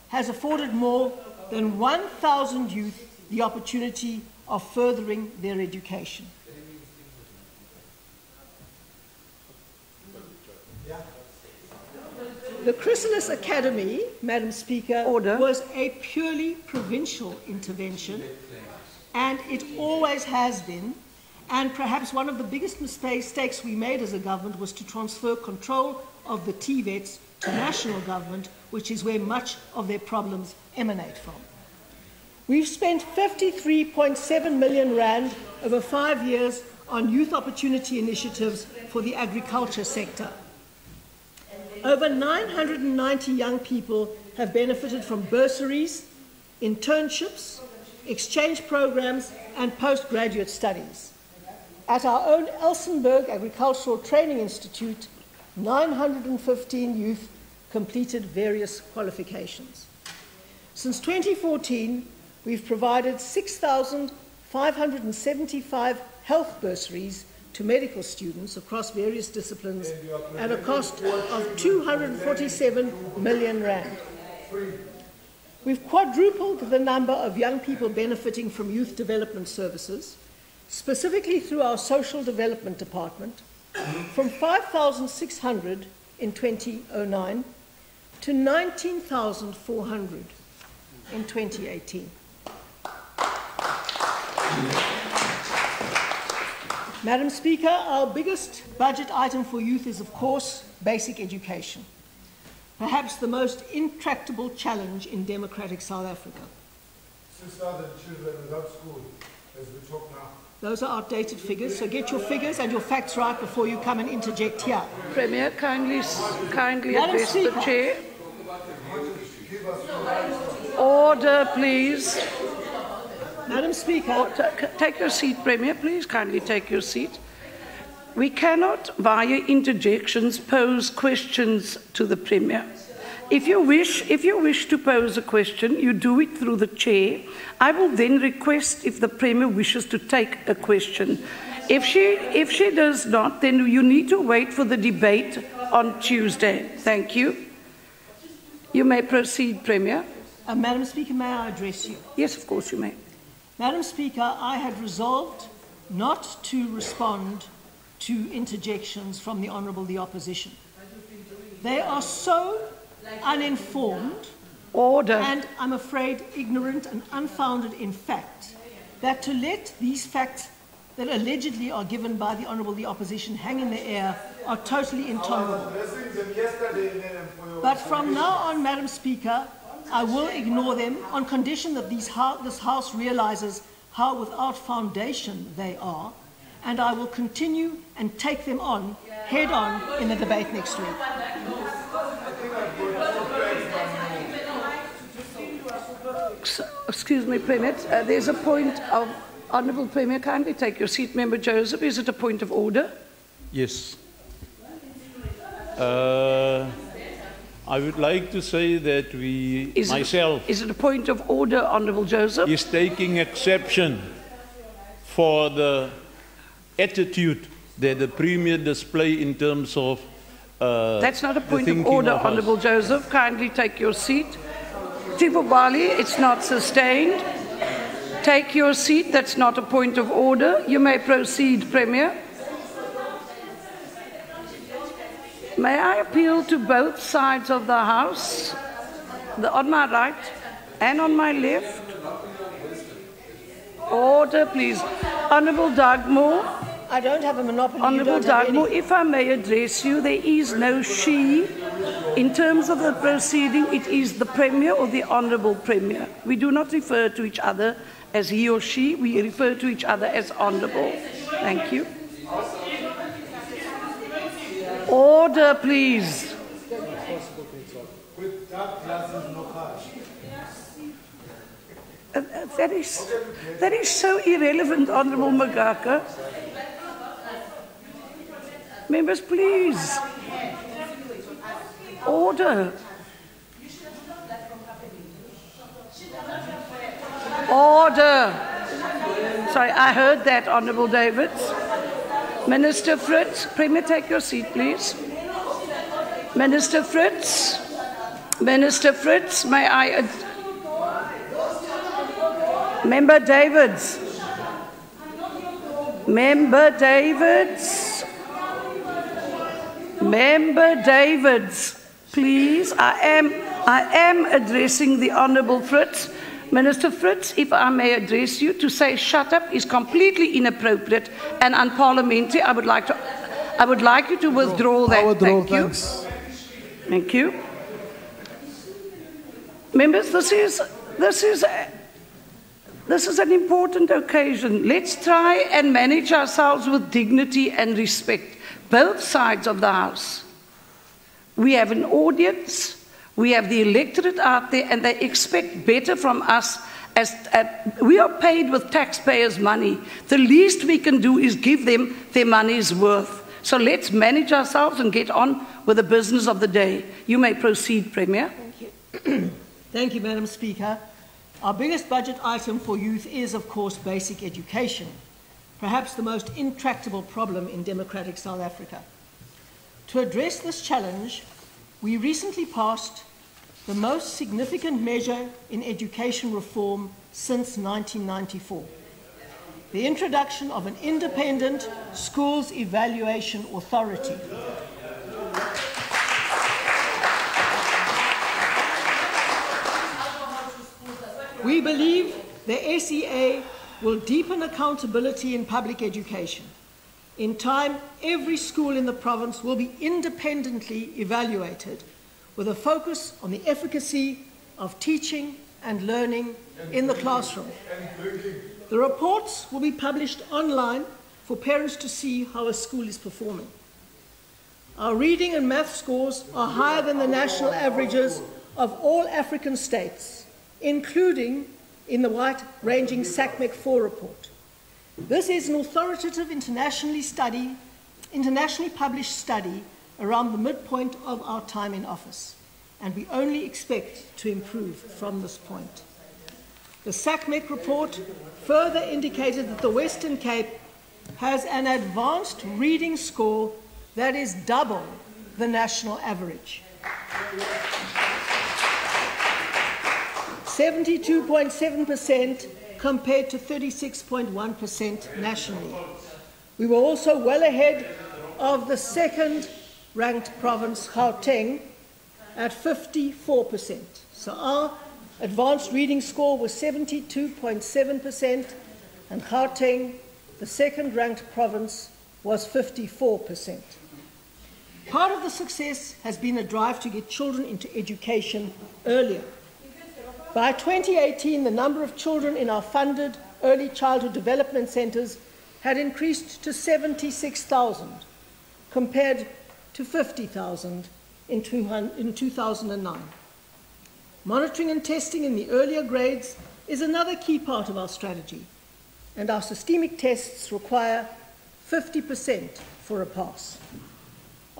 has afforded more than 1,000 youth the opportunity of furthering their education. The Chrysalis Academy, Madam Speaker, was a purely provincial intervention, and it always has been. And perhaps one of the biggest mistakes we made as a government was to transfer control of the TVETs to national government, which is where much of their problems emanate from. We've spent 53.7 million rand over 5 years on youth opportunity initiatives for the agriculture sector. Over 990 young people have benefited from bursaries, internships, exchange programs, and postgraduate studies. At our own Elsenburg Agricultural Training Institute, 915 youth completed various qualifications. Since 2014, we've provided 6,575 health bursaries to medical students across various disciplines at a cost of 247 million rand. We've quadrupled the number of young people benefiting from youth development services, specifically through our social development department, from 5,600 in 2009 to 19,400 in 2018. Madam Speaker, our biggest budget item for youth is, of course, basic education, perhaps the most intractable challenge in democratic South Africa. 6,000 children without school as we talk now. Those are outdated figures, so get your figures and your facts right before you come and interject here. Premier, kindly Madam address Speaker. the chair. Order, please. Madam Speaker. Take your seat, Premier. Please kindly take your seat. We cannot, via interjections, pose questions to the Premier. If you wish to pose a question, you do it through the chair. I will then request if the Premier wishes to take a question. If she does not, then you need to wait for the debate on Tuesday. Thank you. You may proceed, Premier. Madam Speaker, may I address you? Yes, of course you may. Madam Speaker, I had resolved not to respond to interjections from the Honourable the Opposition. They are so uninformed, Order. and I'm afraid ignorant and unfounded in fact, that to let these facts that allegedly are given by the Honourable the Opposition hang in the air are totally intolerable. But from now on, Madam Speaker, I will ignore them on condition that this House realises how without foundation they are, and I will continue and take them on head-on in the debate next week. Excuse me, Premier. There's a point of... Honourable Premier, kindly take your seat. Member Joseph, is it a point of order? Yes. I would like to say that Is it a point of order, Honourable Joseph? is taking exception for the attitude that the Premier display in terms of That's not a point of thinking order, of us. Honourable Joseph. Kindly take your seat. Tivubali, it's not sustained. Take your seat. That's not a point of order. You may proceed, Premier. May I appeal to both sides of the House, on my right and on my left? Order, please. Honourable Dugmore. I don't have a monopoly. Honourable Dugmore, if I may address you, there is no she. In terms of the proceeding, it is the Premier or the Honourable Premier. We do not refer to each other as he or she. We refer to each other as Honourable. Thank you. Order, please. That is so irrelevant, Honourable Magaka. Members, please. Order. Order. Sorry, I heard that, Honourable Davids. Minister Fritz, Premier, take your seat, please. Minister Fritz. Minister Fritz, may I... Member Davids. Member Davids. Member Davids, please. I am addressing the Honourable Fritz. Minister Fritz, if I may address you, to say shut up is completely inappropriate and unparliamentary. I would like you to withdraw that. Thank you. Thank you. Members, this is an important occasion. Let's try and manage ourselves with dignity and respect. Both sides of the House. We have an audience. We have the electorate out there, and they expect better from us. We are paid with taxpayers' money. The least we can do is give them their money's worth. So let's manage ourselves and get on with the business of the day. You may proceed, Premier. Thank you. Thank you, Madam Speaker. Our biggest budget item for youth is, of course, basic education, perhaps the most intractable problem in democratic South Africa. To address this challenge, we recently passed the most significant measure in education reform since 1994. The introduction of an independent schools evaluation authority. We believe the SEA will deepen accountability in public education. In time, every school in the province will be independently evaluated with a focus on the efficacy of teaching and learning in the classroom. The reports will be published online for parents to see how a school is performing. Our reading and math scores are higher than the national averages of all African states, including in the wide-ranging SACMEC 4 report. This is an authoritative internationally published study around the midpoint of our time in office, and we only expect to improve from this point. The SACMEC report further indicated that the Western Cape has an advanced reading score that is double the national average. 72.7% compared to 36.1% nationally. We were also well ahead of the second-ranked province, Gauteng, at 54%. So our advanced reading score was 72.7%, and Gauteng, the second-ranked province, was 54%. Part of the success has been a drive to get children into education earlier. By 2018, the number of children in our funded early childhood development centres had increased to 76,000, compared to 50,000 in 2009. Monitoring and testing in the earlier grades is another key part of our strategy, and our systemic tests require 50% for a pass.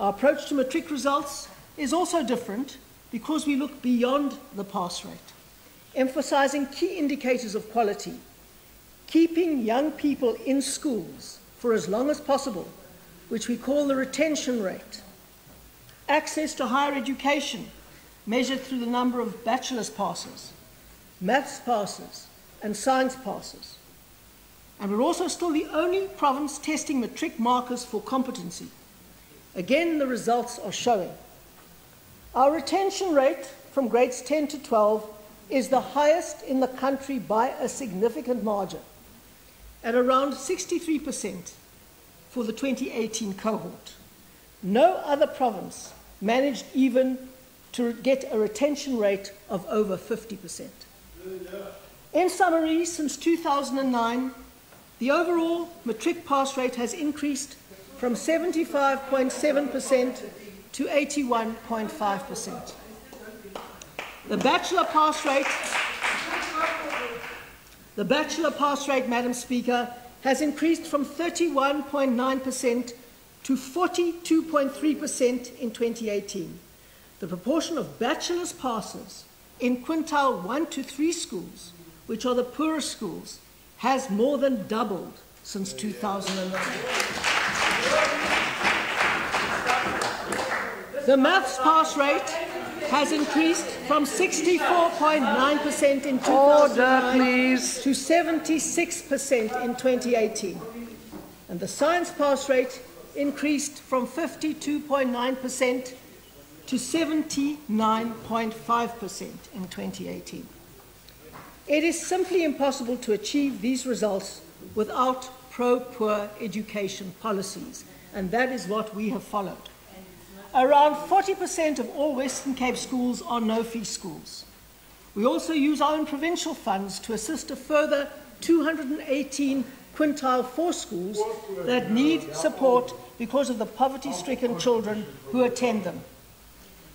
Our approach to matric results is also different because we look beyond the pass rate, emphasising key indicators of quality, keeping young people in schools for as long as possible, which we call the retention rate, access to higher education, measured through the number of bachelor's passes, maths passes, and science passes. And we're also still the only province testing matric markers for competency. Again, the results are showing. Our retention rate from grades 10 to 12 is the highest in the country by a significant margin, at around 63% for the 2018 cohort. No other province managed even to get a retention rate of over 50%. In summary, since 2009, the overall matric pass rate has increased from 75.7% to 81.5%. The bachelor pass rate, Madam Speaker, has increased from 31.9% to 42.3% in 2018. The proportion of bachelor's passes in quintile 1 to 3 schools, which are the poorest schools, has more than doubled since 2009. The maths pass rate has increased from 64.9% in 2009 to 76% in 2018. And the science pass rate increased from 52.9% to 79.5% in 2018. It is simply impossible to achieve these results without pro-poor education policies, and that is what we have followed. Around 40% of all Western Cape schools are no-fee schools. We also use our own provincial funds to assist a further 218 quintile 4 schools that need support because of the poverty-stricken children who attend them.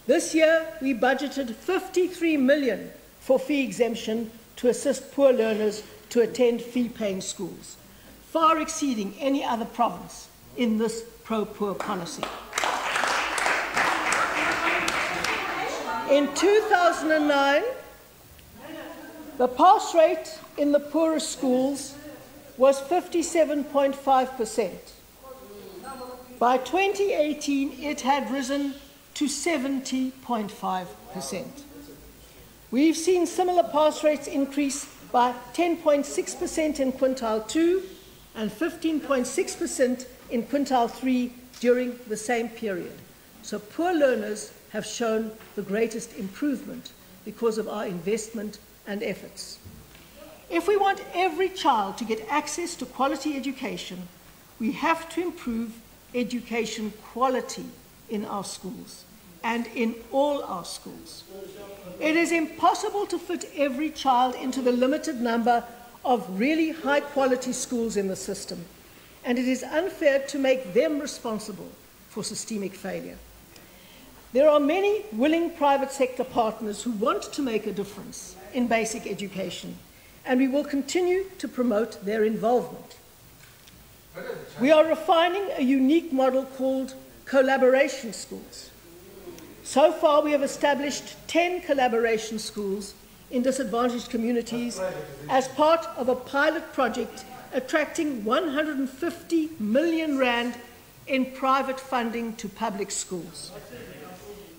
This year, we budgeted 53 million for fee exemption to assist poor learners to attend fee-paying schools, far exceeding any other province in this pro-poor policy. In 2009, the pass rate in the poorest schools was 57.5%. By 2018, it had risen to 70.5%. We've seen similar pass rates increase by 10.6% in quintile 2 and 15.6% in quintile 3 during the same period. So poor learners have shown the greatest improvement because of our investment and efforts. If we want every child to get access to quality education, we have to improve education quality in our schools and in all our schools. It is impossible to fit every child into the limited number of really high-quality schools in the system, and it is unfair to make them responsible for systemic failure. There are many willing private sector partners who want to make a difference in basic education, and we will continue to promote their involvement. We are refining a unique model called collaboration schools. So far, we have established 10 collaboration schools in disadvantaged communities as part of a pilot project attracting 150 million rand in private funding to public schools.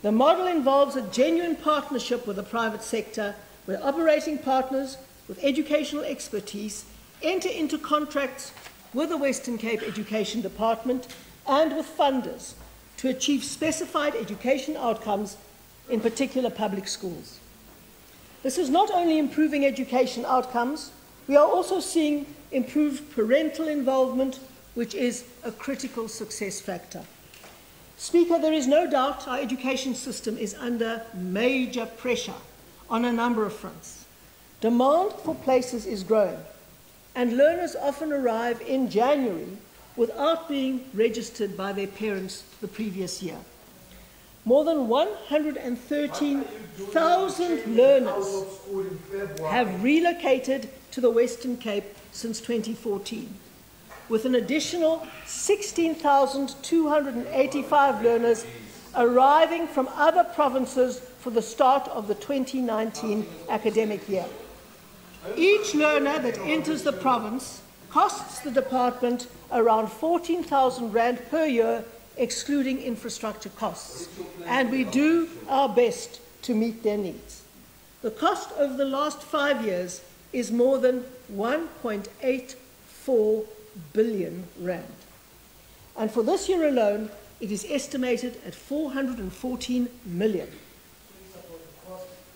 The model involves a genuine partnership with the private sector, where operating partners with educational expertise enter into contracts with the Western Cape Education Department and with funders to achieve specified education outcomes in particular public schools. This is not only improving education outcomes, we are also seeing improved parental involvement, which is a critical success factor. Speaker, there is no doubt our education system is under major pressure on a number of fronts. Demand for places is growing, and learners often arrive in January without being registered by their parents the previous year. More than 113,000 learners have relocated to the Western Cape since 2014, with an additional 16,285 learners arriving from other provinces for the start of the 2019 academic year. Each learner that enters the province costs the department around 14,000 rand per year, excluding infrastructure costs, and we do our best to meet their needs. The cost over the last 5 years is more than 1.84 billion rand. And for this year alone, it is estimated at 414 million.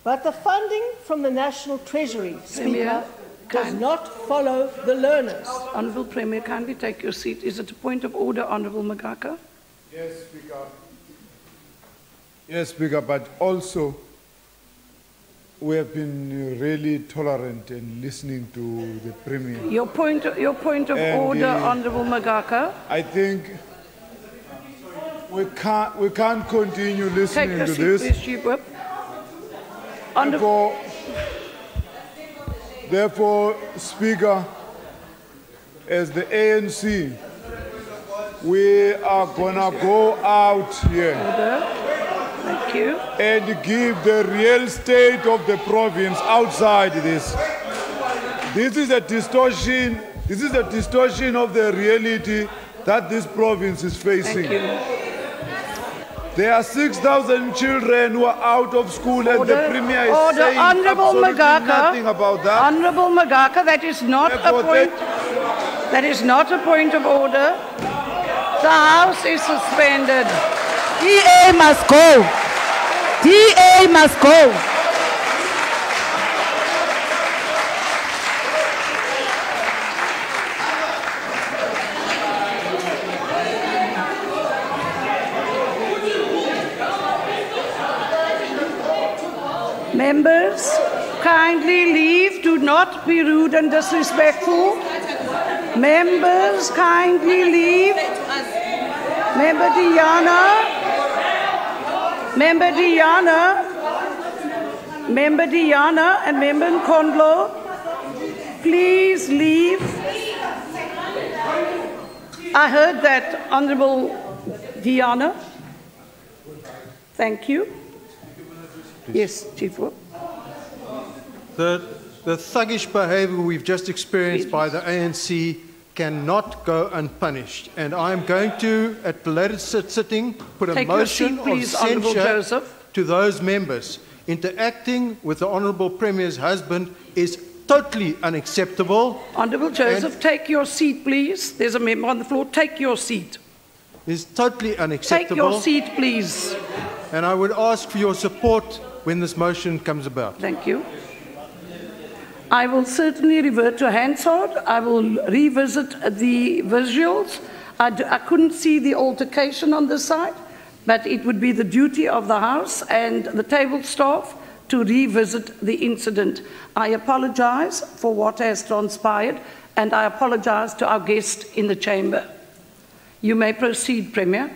But the funding from the National Treasury, Speaker, does not follow the learners. Honourable Premier, kindly take your seat. Is it a point of order, Honourable Magaka? Yes, Speaker. Yes, Speaker, but also we have been really tolerant in listening to the Premier. Your point of order, Honourable Magaka. I think we can't continue listening to this. Take your seat, please, Chief Whip. Therefore, Speaker, as the ANC, we are going to go out here Thank you. and give the real state of the province outside this. This is a distortion. This is a distortion of the reality that this province is facing. Thank you. There are 6,000 children who are out of school, and the Premier is saying Honourable absolutely nothing about that. Honourable Magaka, that is not a point. That is not a point of order. The House is suspended. DA must go. DA must go. Members, kindly leave. Do not be rude and disrespectful. Members, kindly leave. Member Diana. Member Diana. Member Diana and Member Nkondlo, please leave. I heard that, Honourable Diana. Thank you. Yes, Chief Whip. The thuggish behaviour we've just experienced by the ANC cannot go unpunished. And I'm going to, at the later sitting, put a motion of censure to those members. interacting with the Honourable Premier's husband is totally unacceptable. Honourable Joseph, take your seat, please. There's a member on the floor. Take your seat. Is totally unacceptable. Take your seat, please. And I would ask for your support when this motion comes about. Thank you. I will certainly revert to Hansard. I will revisit the visuals. I couldn't see the altercation on this side, but it would be the duty of the House and the table staff to revisit the incident. I apologize for what has transpired, and I apologize to our guest in the chamber. You may proceed, Premier.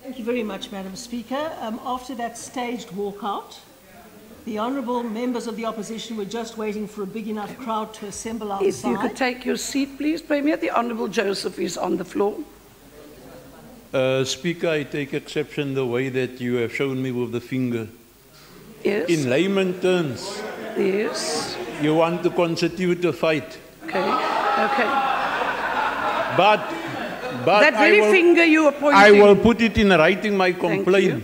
Thank you very much, Madam Speaker. After that staged walkout, the honourable members of the opposition were just waiting for a big enough crowd to assemble outside. If you could take your seat, please, Premier. The Honourable Joseph is on the floor. Speaker, I take exception the way that you have shown me with the finger. Yes. In layman terms, Yes. you want to constitute a fight. Okay. Okay. But That very finger you are pointing. I will put it in writing, my complaint.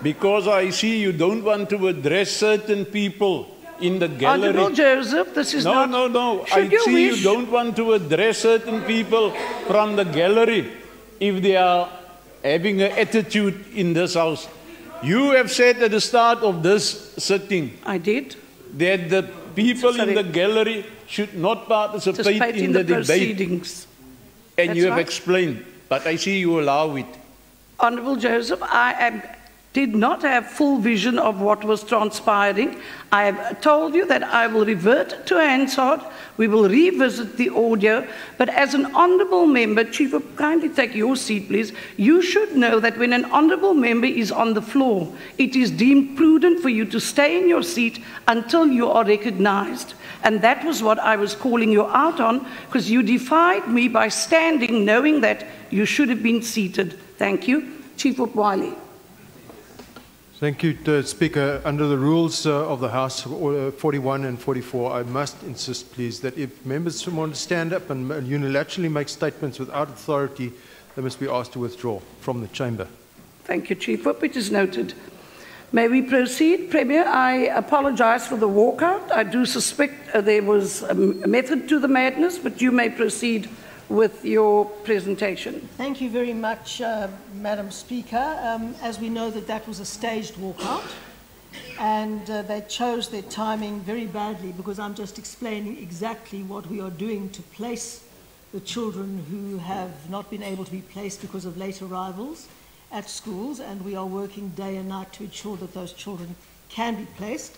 Because I see you don't want to address certain people in the gallery. Honourable Joseph, this is not... No. Should I see you don't want to address certain people from the gallery if they are having an attitude in this House. You have said at the start of this sitting... I did. ...that the people in the gallery should not participate in the debate. Proceedings. And That's you have right. explained, but I see you allow it. Honourable Joseph, did not have full vision of what was transpiring. I have told you that I will revert to Hansard. We will revisit the audio. But as an honourable member, Chief, kindly take your seat, please. You should know that when an honourable member is on the floor, it is deemed prudent for you to stay in your seat until you are recognised. And that was what I was calling you out on, because you defied me by standing, knowing that you should have been seated. Thank you. Chief Wiley. Thank you, Speaker. Under the rules of the House, 41 and 44, I must insist, please, that if members want to stand up and unilaterally make statements without authority, they must be asked to withdraw from the chamber. Thank you, Chief Whip. It is noted. May we proceed? Premier, I apologise for the walkout. I do suspect there was a method to the madness, but you may proceed with your presentation. Thank you very much, Madam Speaker. As we know that was a staged walkout, and they chose their timing very badly, because I'm just explaining exactly what we are doing to place the children who have not been able to be placed because of late arrivals at schools, and we are working day and night to ensure that those children can be placed.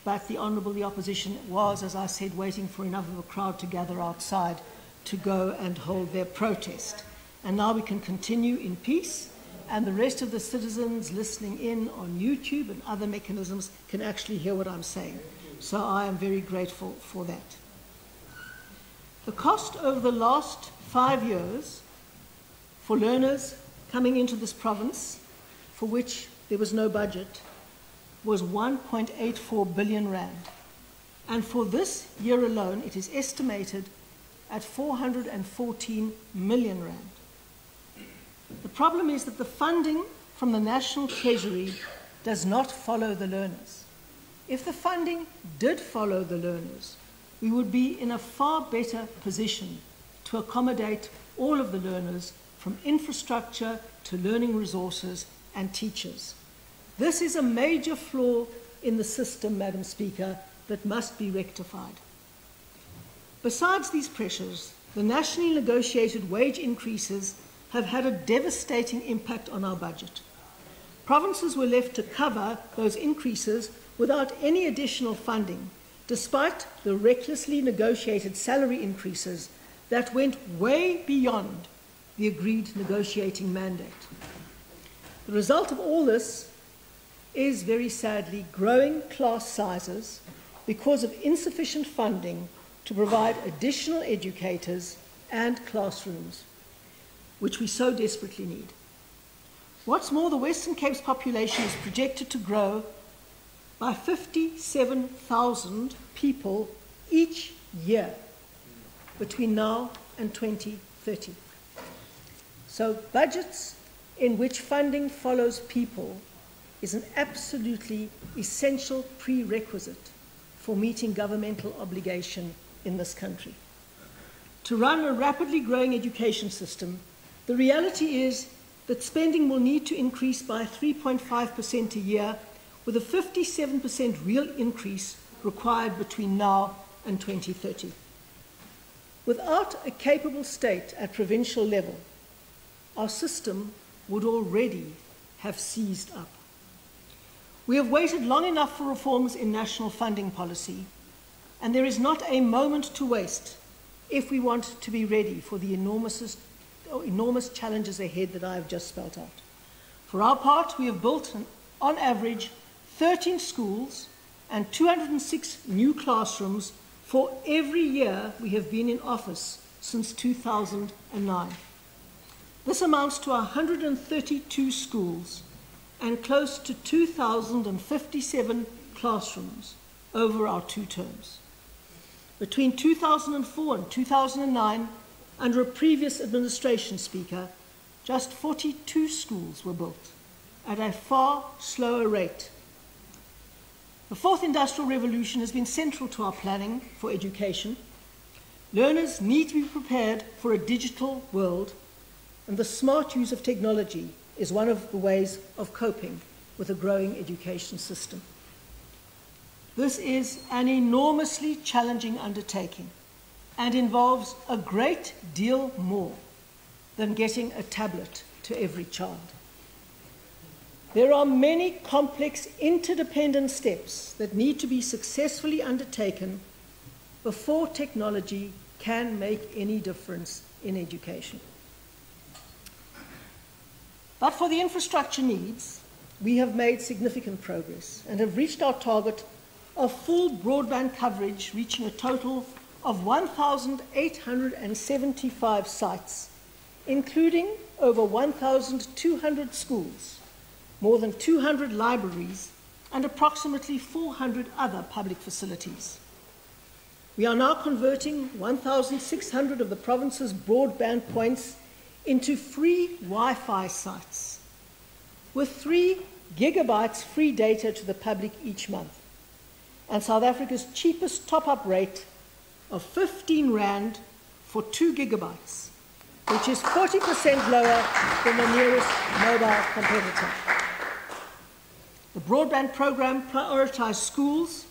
But the Opposition was, as I said, waiting for enough of a crowd to gather outside to go and hold their protest. And now we can continue in peace, and the rest of the citizens listening in on YouTube and other mechanisms can actually hear what I'm saying. So I am very grateful for that. The cost over the last 5 years for learners coming into this province, for which there was no budget, was 1.84 billion rand. And for this year alone, it is estimated at 414 million rand. The problem is that the funding from the National Treasury does not follow the learners. If the funding did follow the learners, we would be in a far better position to accommodate all of the learners, from infrastructure to learning resources and teachers. This is a major flaw in the system, Madam Speaker, that must be rectified. Besides these pressures, the nationally negotiated wage increases have had a devastating impact on our budget. Provinces were left to cover those increases without any additional funding, despite the recklessly negotiated salary increases that went way beyond the agreed negotiating mandate. The result of all this is, very sadly, growing class sizes because of insufficient funding to provide additional educators and classrooms, which we so desperately need. What's more, the Western Cape's population is projected to grow by 57,000 people each year between now and 2030. So budgets in which funding follows people is an absolutely essential prerequisite for meeting governmental obligation in this country. To run a rapidly growing education system, the reality is that spending will need to increase by 3.5% a year, with a 57% real increase required between now and 2030. Without a capable state at provincial level, our system would already have seized up. We have waited long enough for reforms in national funding policy, and there is not a moment to waste if we want to be ready for the enormous challenges ahead that I have just spelt out. For our part, we have built, on average, 13 schools and 206 new classrooms for every year we have been in office since 2009. This amounts to 132 schools and close to 2,057 classrooms over our 2 terms. Between 2004 and 2009, under a previous administration speaker, just 42 schools were built at a far slower rate. The fourth industrial revolution has been central to our planning for education. Learners need to be prepared for a digital world, and the smart use of technology is one of the ways of coping with a growing education system. This is an enormously challenging undertaking and involves a great deal more than getting a tablet to every child. There are many complex interdependent steps that need to be successfully undertaken before technology can make any difference in education. But for the infrastructure needs, we have made significant progress and have reached our target of full broadband coverage, reaching a total of 1,875 sites, including over 1,200 schools, more than 200 libraries, and approximately 400 other public facilities. We are now converting 1,600 of the province's broadband points into free Wi-Fi sites, with 3 gigabytes free data to the public each month, and South Africa's cheapest top-up rate of 15 Rand for 2 gigabytes, which is 40% lower than the nearest mobile competitor. The broadband program prioritized schools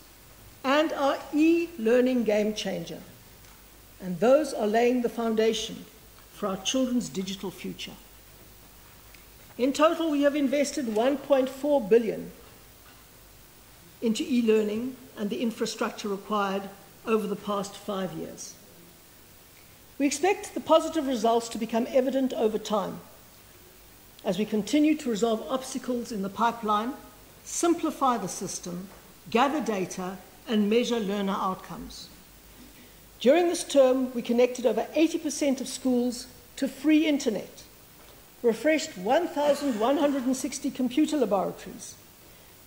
and our e-learning game changer, and those are laying the foundation for our children's digital future. In total, we have invested 1.4 billion into e-learning and the infrastructure required over the past 5 years. We expect the positive results to become evident over time as we continue to resolve obstacles in the pipeline, simplify the system, gather data, and measure learner outcomes. During this term, we connected over 80% of schools to free internet, refreshed 1,160 computer laboratories,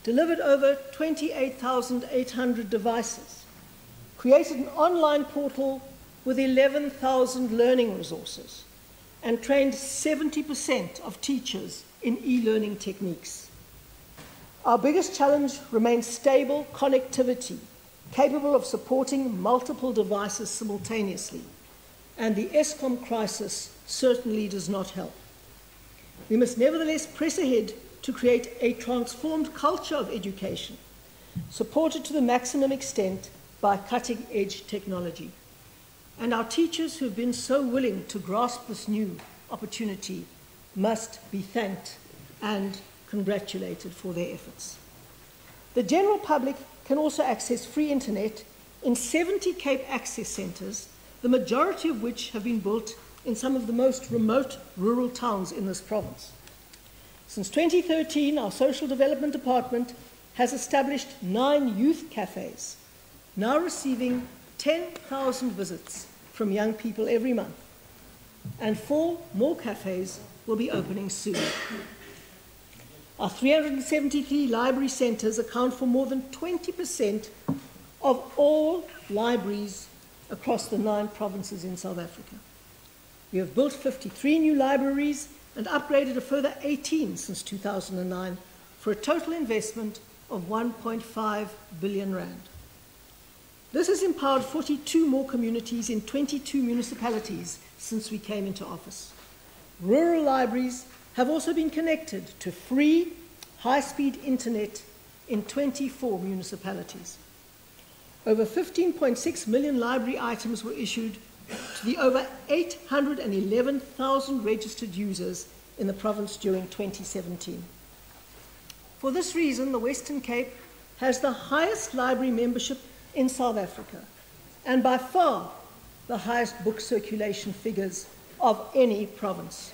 delivered over 28,800 devices, created an online portal with 11,000 learning resources, and trained 70% of teachers in e-learning techniques. Our biggest challenge remains stable connectivity, capable of supporting multiple devices simultaneously, and the Eskom crisis certainly does not help. We must nevertheless press ahead to create a transformed culture of education, supported to the maximum extent by cutting-edge technology. And our teachers who have been so willing to grasp this new opportunity must be thanked and congratulated for their efforts. The general public can also access free internet in 70 Cape Access Centres, the majority of which have been built in some of the most remote rural towns in this province. Since 2013, our Social Development Department has established 9 youth cafes, now receiving 10,000 visits from young people every month, and 4 more cafes will be opening soon. Our 373 library centres account for more than 20% of all libraries across the 9 provinces in South Africa. We have built 53 new libraries and upgraded a further 18 since 2009, for a total investment of 1.5 billion rand. This has empowered 42 more communities in 22 municipalities since we came into office. Rural libraries have also been connected to free, high-speed internet in 24 municipalities. Over 15.6 million library items were issued to the over 811,000 registered users in the province during 2017. For this reason, the Western Cape has the highest library membership in South Africa, and by far the highest book circulation figures of any province.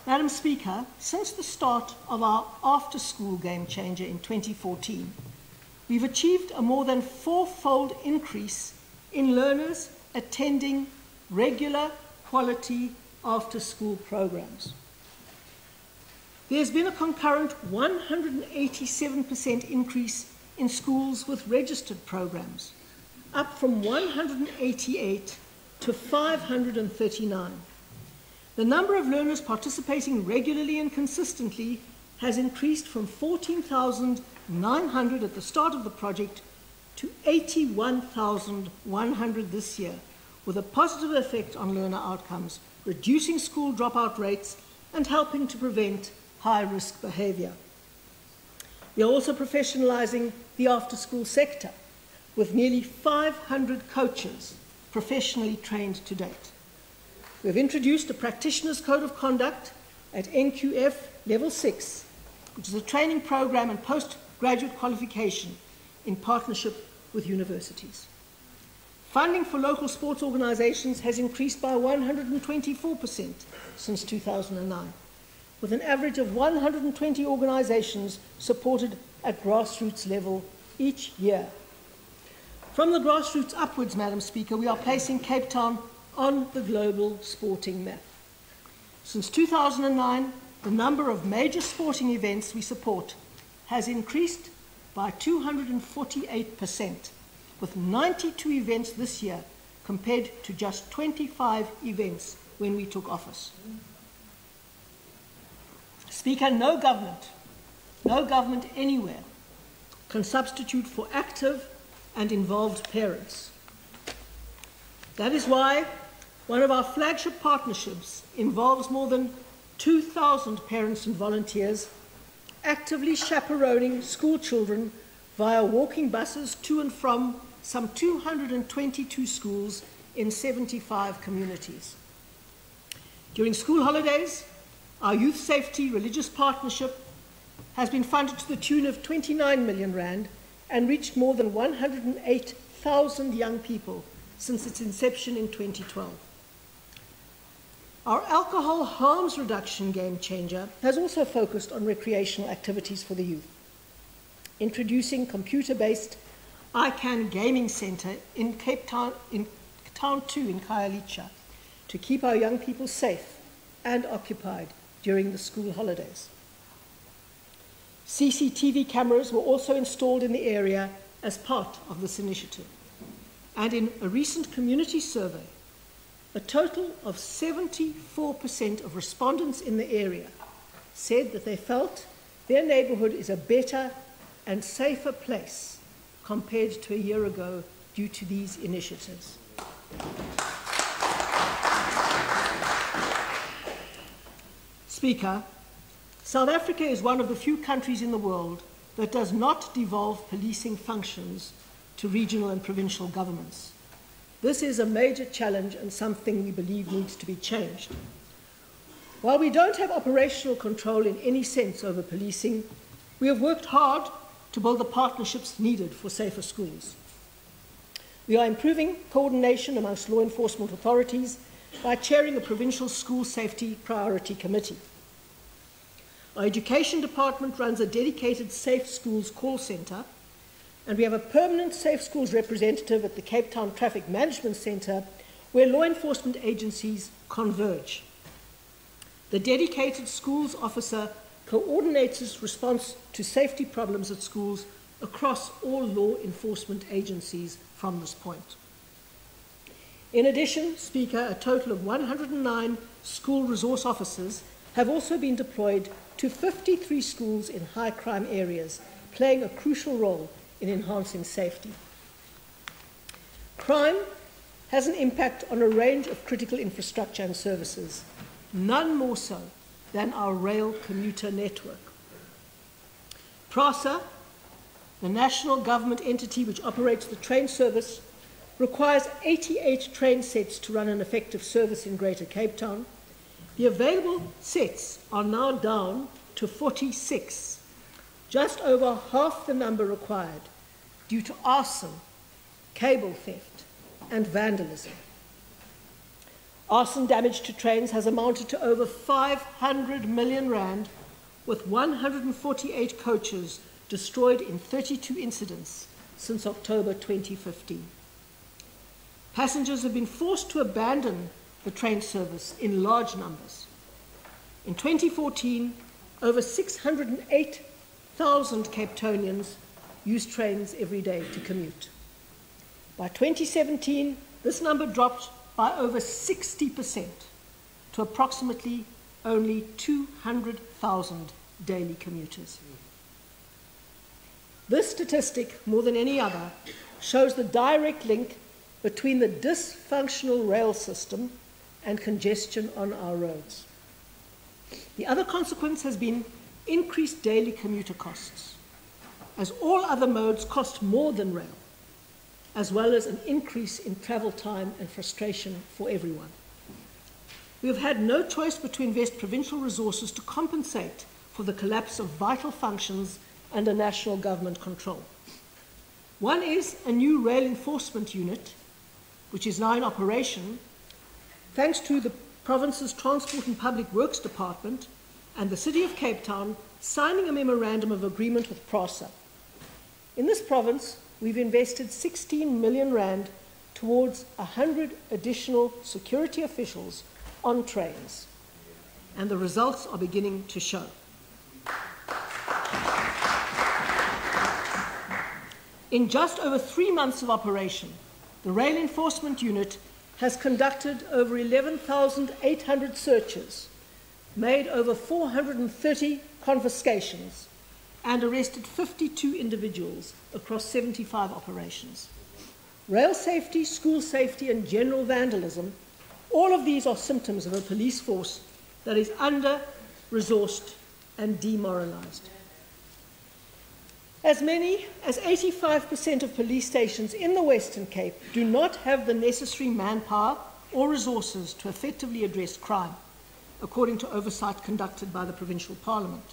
Madam Speaker, since the start of our after-school game changer in 2014, we've achieved a more than four-fold increase in learners attending regular quality after-school programs. There's been a concurrent 187% increase in schools with registered programs, up from 188 to 539. The number of learners participating regularly and consistently has increased from 14,900 at the start of the project to 81,100 this year, with a positive effect on learner outcomes, reducing school dropout rates and helping to prevent high-risk behaviour. We are also professionalising the after-school sector, with nearly 500 coaches professionally trained to date. We have introduced a practitioner's code of conduct at NQF Level 6, which is a training program and postgraduate qualification in partnership with universities. Funding for local sports organisations has increased by 124% since 2009, with an average of 120 organisations supported at grassroots level each year. From the grassroots upwards, Madam Speaker, we are placing Cape Town on the global sporting map. Since 2009, the number of major sporting events we support has increased by 248%, with 92 events this year compared to just 25 events when we took office. Speaker, no government anywhere can substitute for active and involved parents. That is why one of our flagship partnerships involves more than 2,000 parents and volunteers actively chaperoning school children via walking buses to and from some 222 schools in 75 communities. During school holidays, our Youth Safety Religious Partnership has been funded to the tune of 29 million rand and reached more than 108,000 young people since its inception in 2012. Our alcohol harms reduction game changer has also focused on recreational activities for the youth, introducing computer-based ICANN Gaming Centre in Cape Town, in Town 2 in Khayelitsha, to keep our young people safe and occupied during the school holidays. CCTV cameras were also installed in the area as part of this initiative. And in a recent community survey, a total of 74% of respondents in the area said that they felt their neighbourhood is a better and safer place compared to a year ago due to these initiatives. Speaker, South Africa is one of the few countries in the world that does not devolve policing functions to regional and provincial governments. This is a major challenge and something we believe needs to be changed. While we don't have operational control in any sense over policing, we have worked hard to build the partnerships needed for safer schools. We are improving coordination amongst law enforcement authorities by chairing a provincial school safety priority committee. Our education department runs a dedicated Safe Schools call centre, and we have a permanent Safe Schools representative at the Cape Town Traffic Management Centre, where law enforcement agencies converge. The dedicated schools officer coordinates response to safety problems at schools across all law enforcement agencies from this point. In addition, Speaker, a total of 109 school resource officers have also been deployed to 53 schools in high crime areas, playing a crucial role in enhancing safety. Crime has an impact on a range of critical infrastructure and services, none more so than our rail commuter network. PRASA, the national government entity which operates the train service, requires 88 train sets to run an effective service in Greater Cape Town. The available sets are now down to 46, just over half the number required, due to arson, cable theft, and vandalism. Arson damage to trains has amounted to over 500 million rand, with 148 coaches destroyed in 32 incidents since October 2015. Passengers have been forced to abandon the train service in large numbers. In 2014, over 608,000 Cape Townians used trains every day to commute. By 2017, this number dropped by over 60% to approximately only 200,000 daily commuters. This statistic, more than any other, shows the direct link between the dysfunctional rail system and congestion on our roads. The other consequence has been increased daily commuter costs, as all other modes cost more than rail, as well as an increase in travel time and frustration for everyone. We have had no choice but to invest provincial resources to compensate for the collapse of vital functions under national government control. One is a new rail enforcement unit, which is now in operation, thanks to the province's Transport and Public Works Department and the City of Cape Town signing a memorandum of agreement with PRASA. In this province, we've invested 16 million rand towards 100 additional security officials on trains, and the results are beginning to show. In just over 3 months of operation, the Rail Enforcement Unit has conducted over 11,800 searches, made over 430 confiscations, and arrested 52 individuals across 75 operations. Rail safety, school safety, and general vandalism, all of these are symptoms of a police force that is under-resourced and demoralized. As many as 85% of police stations in the Western Cape do not have the necessary manpower or resources to effectively address crime, according to oversight conducted by the Provincial Parliament.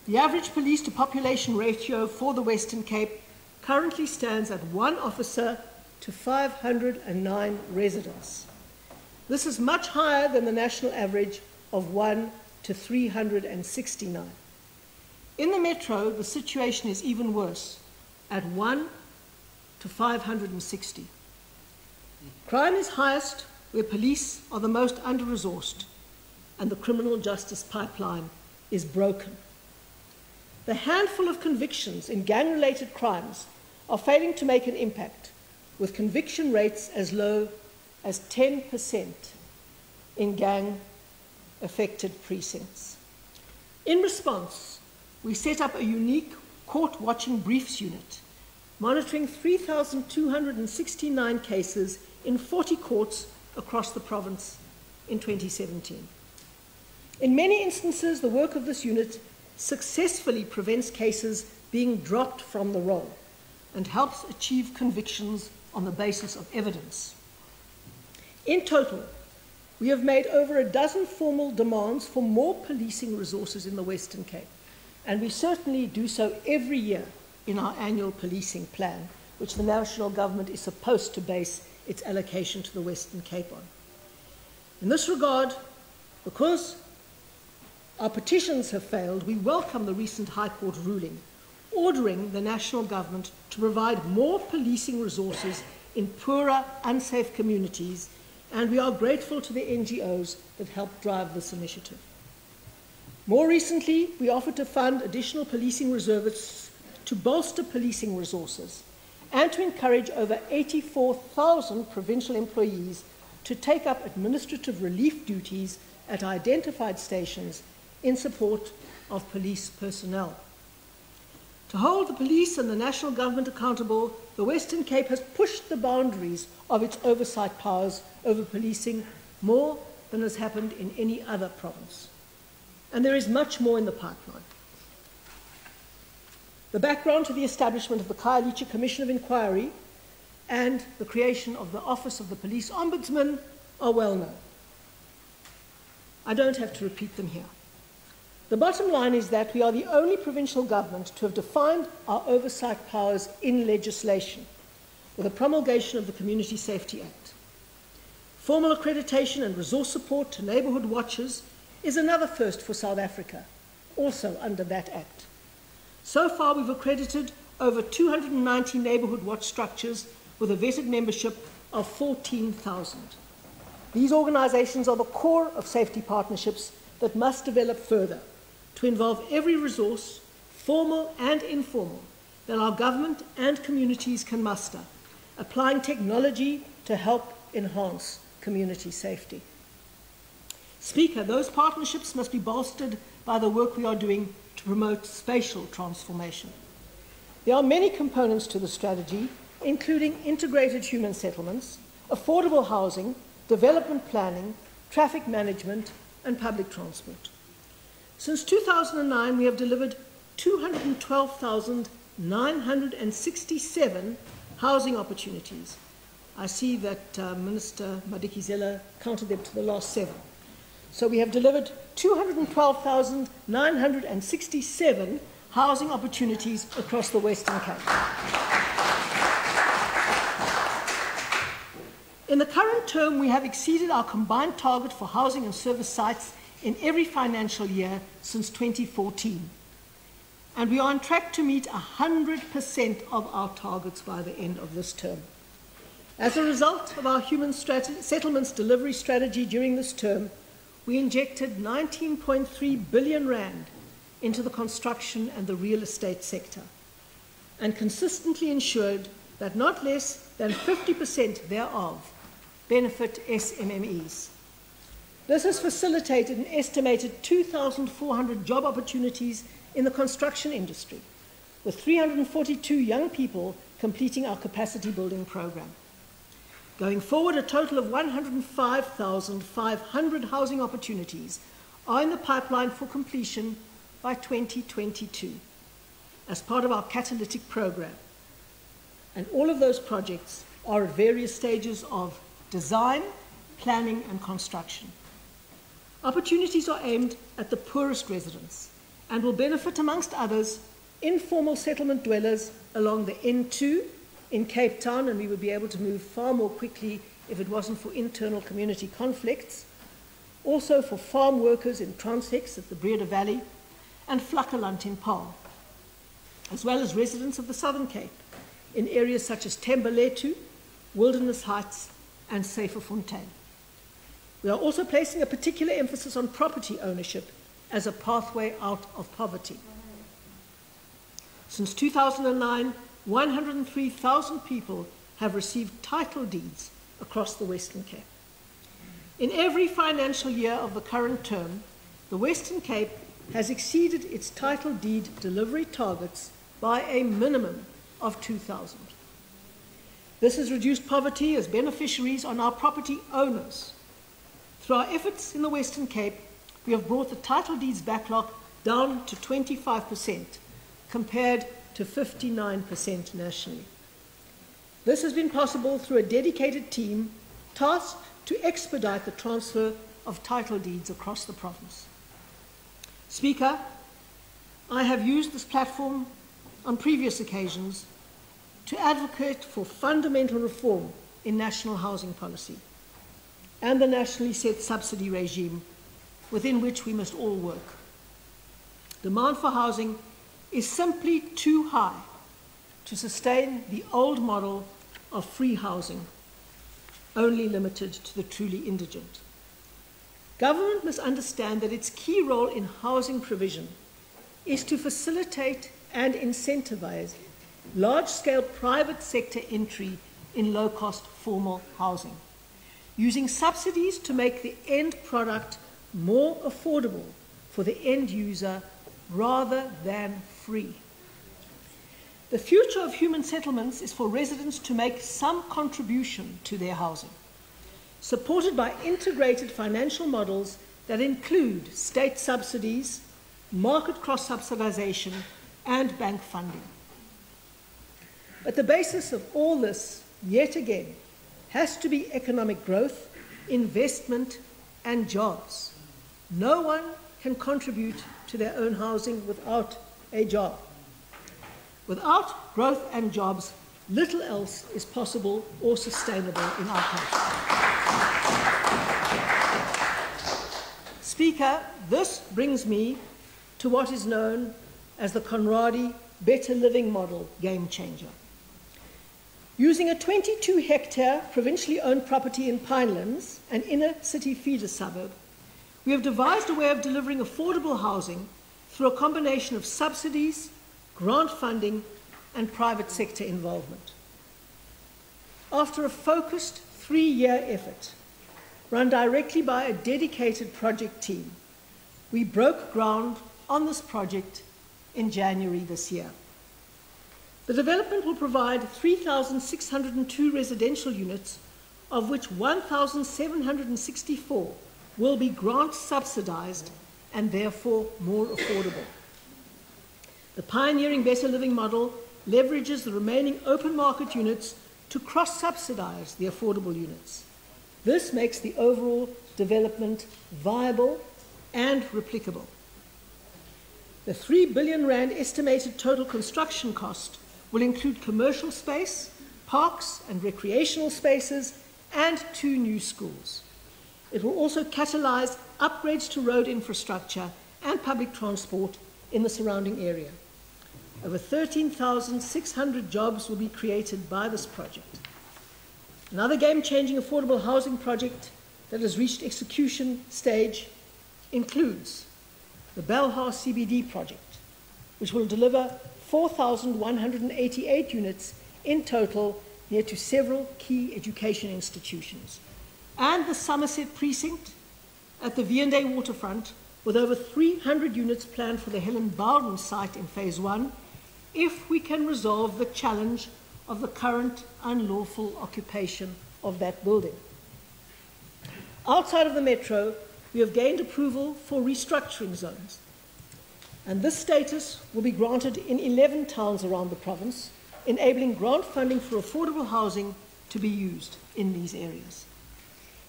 The average police to population ratio for the Western Cape currently stands at 1 officer to 509 residents. This is much higher than the national average of 1 to 369. In the metro, the situation is even worse, at 1 to 560. Crime is highest where police are the most under-resourced and the criminal justice pipeline is broken. The handful of convictions in gang-related crimes are failing to make an impact, with conviction rates as low as 10% in gang-affected precincts. In response, we set up a unique court-watching briefs unit, monitoring 3,269 cases in 40 courts across the province in 2017. In many instances, the work of this unit successfully prevents cases being dropped from the roll and helps achieve convictions on the basis of evidence. In total, we have made over a dozen formal demands for more policing resources in the Western Cape, and we certainly do so every year in our annual policing plan, which the national government is supposed to base its allocation to the Western Cape on. In this regard, because our petitions have failed, we welcome the recent High Court ruling ordering the national government to provide more policing resources in poorer, unsafe communities, and we are grateful to the NGOs that helped drive this initiative. More recently, we offered to fund additional policing reservists to bolster policing resources and to encourage over 84,000 provincial employees to take up administrative relief duties at identified stations in support of police personnel. To hold the police and the national government accountable, the Western Cape has pushed the boundaries of its oversight powers over policing more than has happened in any other province. And there is much more in the pipeline. The background to the establishment of the Khayelitsha Commission of Inquiry and the creation of the Office of the Police Ombudsman are well known. I don't have to repeat them here. The bottom line is that we are the only provincial government to have defined our oversight powers in legislation with the promulgation of the Community Safety Act. Formal accreditation and resource support to neighbourhood watches is another first for South Africa, also under that act. So far, we've accredited over 290 neighbourhood watch structures with a vetted membership of 14,000. These organisations are the core of safety partnerships that must develop further to involve every resource, formal and informal, that our government and communities can muster, applying technology to help enhance community safety. Speaker, those partnerships must be bolstered by the work we are doing to promote spatial transformation. There are many components to the strategy, including integrated human settlements, affordable housing, development planning, traffic management, and public transport. Since 2009, we have delivered 212,967 housing opportunities. I see that Minister Madikizela counted them to the last 7. So we have delivered 212,967 housing opportunities across the Western Cape. In the current term, we have exceeded our combined target for housing and service sites in every financial year since 2014. And we are on track to meet 100% of our targets by the end of this term. As a result of our human settlements delivery strategy during this term, we injected 19.3 billion rand into the construction and the real estate sector and consistently ensured that not less than 50% thereof benefit SMMEs. This has facilitated an estimated 2,400 job opportunities in the construction industry, with 342 young people completing our capacity building program. Going forward, a total of 105,500 housing opportunities are in the pipeline for completion by 2022 as part of our catalytic program. And all of those projects are at various stages of design, planning, and construction. Opportunities are aimed at the poorest residents and will benefit, amongst others, informal settlement dwellers along the N2 in Cape Town, and we would be able to move far more quickly if it wasn't for internal community conflicts, also for farm workers in Transhex at the Breda Valley, and Vlakkeland in Paarl, as well as residents of the Southern Cape in areas such as Thembeletu, Wilderness Heights, and Saferfontein. We are also placing a particular emphasis on property ownership as a pathway out of poverty. Since 2009, 103,000 people have received title deeds across the Western Cape. In every financial year of the current term, the Western Cape has exceeded its title deed delivery targets by a minimum of 2,000. This has reduced poverty as beneficiaries are now property owners. Through our efforts in the Western Cape, we have brought the title deeds backlog down to 25%, compared to 59% nationally. This has been possible through a dedicated team tasked to expedite the transfer of title deeds across the province. Speaker, I have used this platform on previous occasions to advocate for fundamental reform in national housing policy and the nationally set subsidy regime within which we must all work. Demand for housing is simply too high to sustain the old model of free housing, only limited to the truly indigent. Government must understand that its key role in housing provision is to facilitate and incentivize large-scale private sector entry in low-cost formal housing. using subsidies to make the end product more affordable for the end user rather than free. The future of human settlements is for residents to make some contribution to their housing, supported by integrated financial models that include state subsidies, market cross-subsidization, and bank funding. But the basis of all this, yet again, has to be economic growth, investment, and jobs. No one can contribute to their own housing without a job. Without growth and jobs, little else is possible or sustainable in our country. Speaker, this brings me to what is known as the Conradi Better Living Model game changer. Using a 22-hectare provincially owned property in Pinelands, an inner city feeder suburb, we have devised a way of delivering affordable housing through a combination of subsidies, grant funding, and private sector involvement. After a focused 3-year effort, run directly by a dedicated project team, we broke ground on this project in January this year. The development will provide 3,602 residential units, of which 1,764 will be grant subsidized and therefore more affordable. The pioneering Better Living model leverages the remaining open market units to cross-subsidize the affordable units. This makes the overall development viable and replicable. The R3 billion estimated total construction cost will include commercial space, parks and recreational spaces, and 2 new schools. It will also catalyse upgrades to road infrastructure and public transport in the surrounding area. Over 13,600 jobs will be created by this project. Another game-changing affordable housing project that has reached execution stage includes the Belhar CBD project, which will deliver 4,188 units in total near to several key education institutions, and the Somerset precinct at the V&A waterfront with over 300 units planned for the Helen Bowden site in phase 1, if we can resolve the challenge of the current unlawful occupation of that building. Outside of the metro, we have gained approval for restructuring zones, and this status will be granted in 11 towns around the province, enabling grant funding for affordable housing to be used in these areas.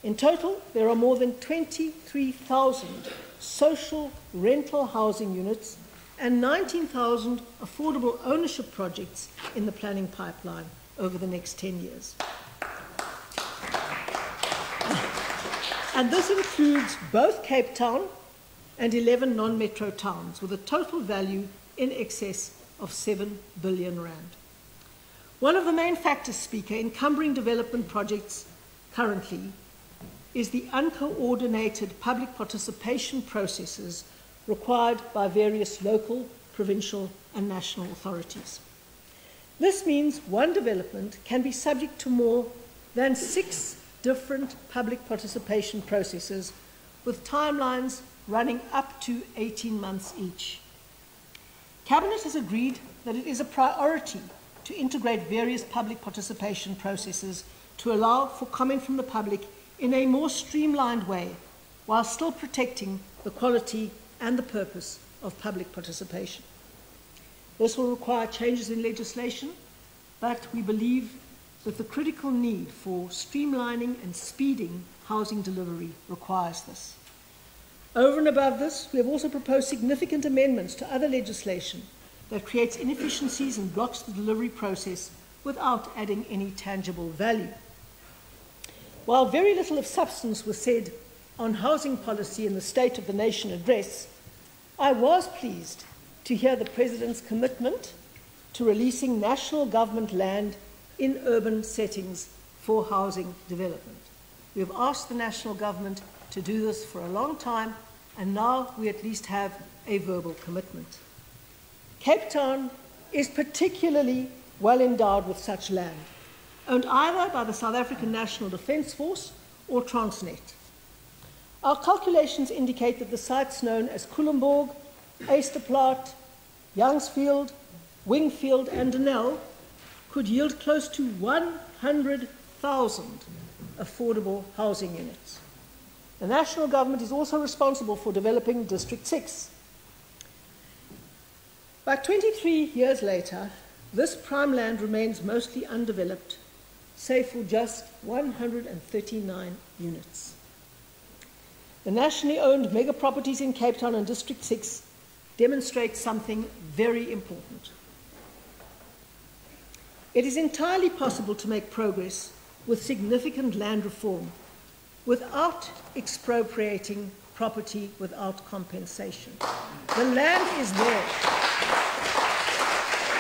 In total, there are more than 23,000 social rental housing units and 19,000 affordable ownership projects in the planning pipeline over the next 10 years. And this includes both Cape Town and 11 non-metro towns with a total value in excess of 7 billion rand. One of the main factors, Speaker, encumbering development projects currently is the uncoordinated public participation processes required by various local, provincial, and national authorities. This means one development can be subject to more than 6 different public participation processes with timelines running up to 18 months each. Cabinet has agreed that it is a priority to integrate various public participation processes to allow for comment from the public in a more streamlined way, while still protecting the quality and the purpose of public participation. This will require changes in legislation, but we believe that the critical need for streamlining and speeding housing delivery requires this. Over and above this, we have also proposed significant amendments to other legislation that creates inefficiencies and blocks the delivery process without adding any tangible value. While very little of substance was said on housing policy in the State of the Nation address, I was pleased to hear the President's commitment to releasing national government land in urban settings for housing development. We have asked the national government to do this for a long time, and now we at least have a verbal commitment. Cape Town is particularly well endowed with such land, owned either by the South African National Defence Force or Transnet. Our calculations indicate that the sites known as Culemborg, Eysterplaat, Youngsfield, Wingfield and Denel could yield close to 100,000 affordable housing units. The national government is also responsible for developing District 6. But 23 years later, this prime land remains mostly undeveloped, save for just 139 units. The nationally owned mega properties in Cape Town and District 6 demonstrate something very important. It is entirely possible to make progress with significant land reform without expropriating property without compensation. The land is there.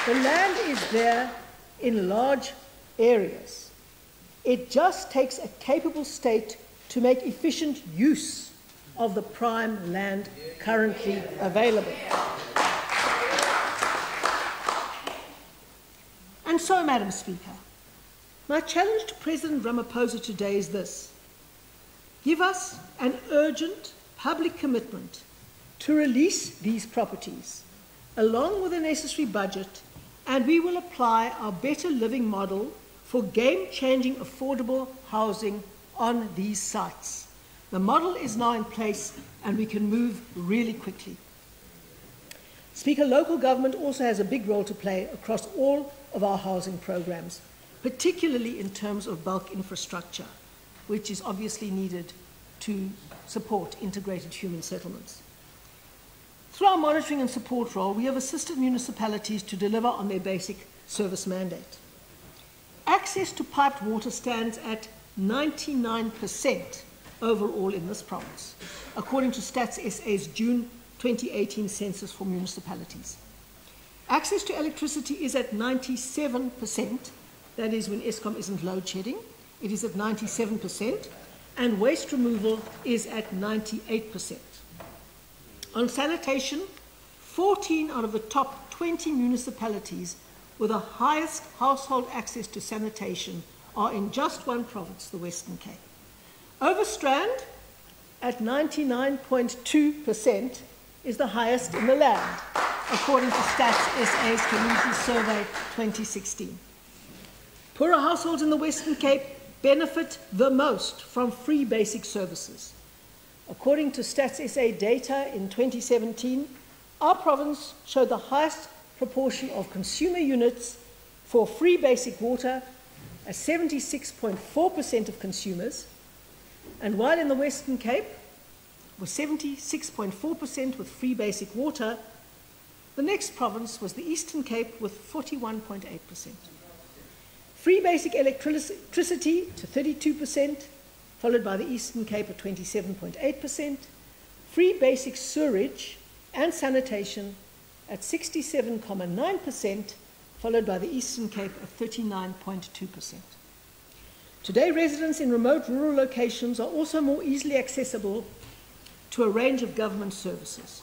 The land is there in large areas. It just takes a capable state to make efficient use of the prime land currently available. And so, Madam Speaker, my challenge to President Ramaphosa today is this: give us an urgent public commitment to release these properties, along with a necessary budget, and we will apply our better living model for game-changing affordable housing on these sites. The model is now in place and we can move really quickly. Speaker, local government also has a big role to play across all of our housing programs, particularly in terms of bulk infrastructure, which is obviously needed to support integrated human settlements. Through our monitoring and support role, we have assisted municipalities to deliver on their basic service mandate. Access to piped water stands at 99% overall in this province, according to Stats SA's June 2018 census for municipalities. Access to electricity is at 97%, that is when Eskom isn't load shedding, it is at 97%, and waste removal is at 98%. On sanitation, 14 out of the top 20 municipalities with the highest household access to sanitation are in just one province, the Western Cape. Overstrand, at 99.2%, is the highest in the land, according to Stats SA's Community Survey 2016. Poorer households in the Western Cape benefit the most from free basic services. According to Stats SA data in 2017, our province showed the highest proportion of consumer units for free basic water at 76.4% of consumers, and while in the Western Cape was 76.4% with free basic water, the next province was the Eastern Cape with 41.8%. Free basic electricity to 32%, followed by the Eastern Cape at 27.8%, free basic sewerage and sanitation at 67.9%, followed by the Eastern Cape at 39.2%. Today, residents in remote rural locations are also more easily accessible to a range of government services.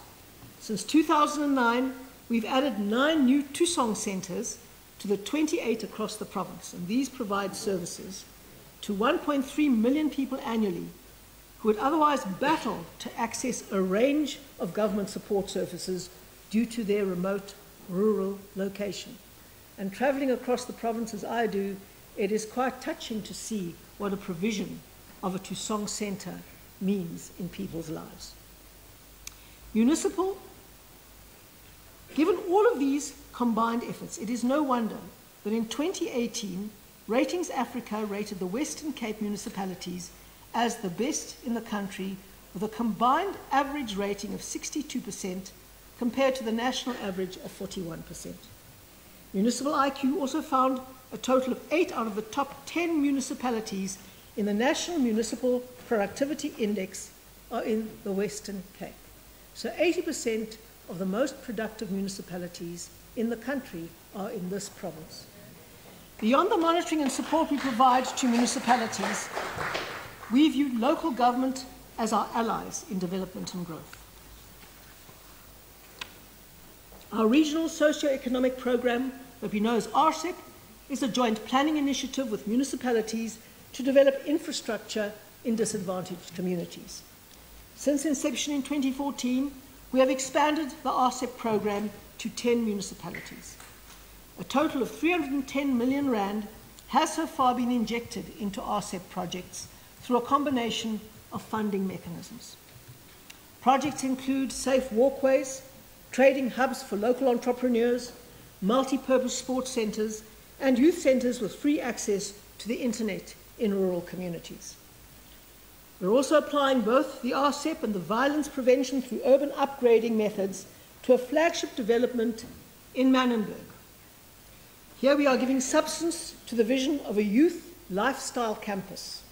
Since 2009, we've added 9 new Tusong centres to the 28 across the province, and these provide services to 1.3 million people annually who would otherwise battle to access a range of government support services due to their remote rural location. And travelling across the province as I do, it is quite touching to see what a provision of a Tusong centre means in people's lives. Municipal, given all of these combined efforts, it is no wonder that in 2018, Ratings Africa rated the Western Cape municipalities as the best in the country, with a combined average rating of 62% compared to the national average of 41%. Municipal IQ also found a total of 8 out of the top 10 municipalities in the National Municipal Productivity Index are in the Western Cape. So 80% of the most productive municipalities in the country are in this province. Beyond the monitoring and support we provide to municipalities, we view local government as our allies in development and growth. Our regional socio-economic program, that we know as RCEP, is a joint planning initiative with municipalities to develop infrastructure in disadvantaged communities. Since inception in 2014, we have expanded the RCEP program to 10 municipalities. A total of 310 million rand has so far been injected into RCEP projects through a combination of funding mechanisms. Projects include safe walkways, trading hubs for local entrepreneurs, multi-purpose sports centres, and youth centres with free access to the internet in rural communities. We're also applying both the RCEP and the violence prevention through urban upgrading methods to a flagship development in Manenberg. Here we are giving substance to the vision of a youth lifestyle campus,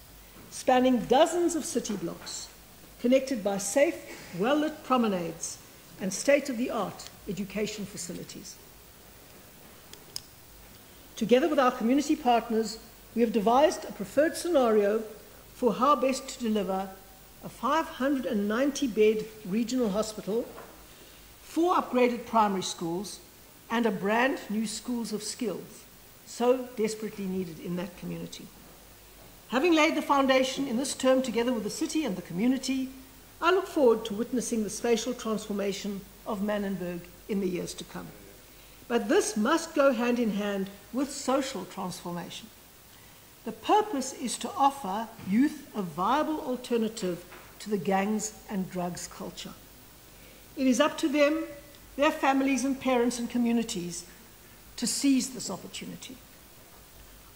spanning dozens of city blocks, connected by safe, well-lit promenades and state-of-the-art education facilities. Together with our community partners, we have devised a preferred scenario for how best to deliver a 590-bed regional hospital, 4 upgraded primary schools, and a brand new schools of skills, so desperately needed in that community. Having laid the foundation in this term together with the city and the community, I look forward to witnessing the spatial transformation of Manenberg in the years to come. But this must go hand in hand with social transformation. The purpose is to offer youth a viable alternative to the gangs and drugs culture. It is up to them, their families and parents and communities to seize this opportunity.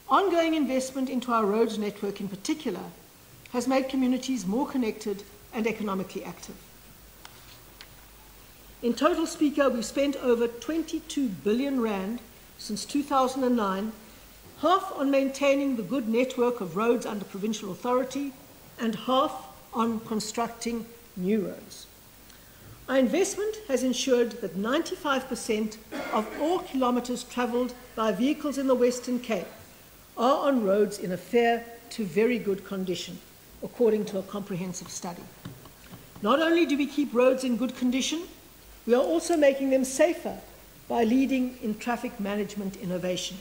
Ongoing investment into our roads network in particular has made communities more connected and economically active. In total, Speaker, we've spent over 22 billion rand since 2009, half on maintaining the good network of roads under provincial authority and half on constructing new roads. Our investment has ensured that 95% of all kilometres travelled by vehicles in the Western Cape are on roads in a fair to very good condition, according to a comprehensive study. Not only do we keep roads in good condition, we are also making them safer by leading in traffic management innovation.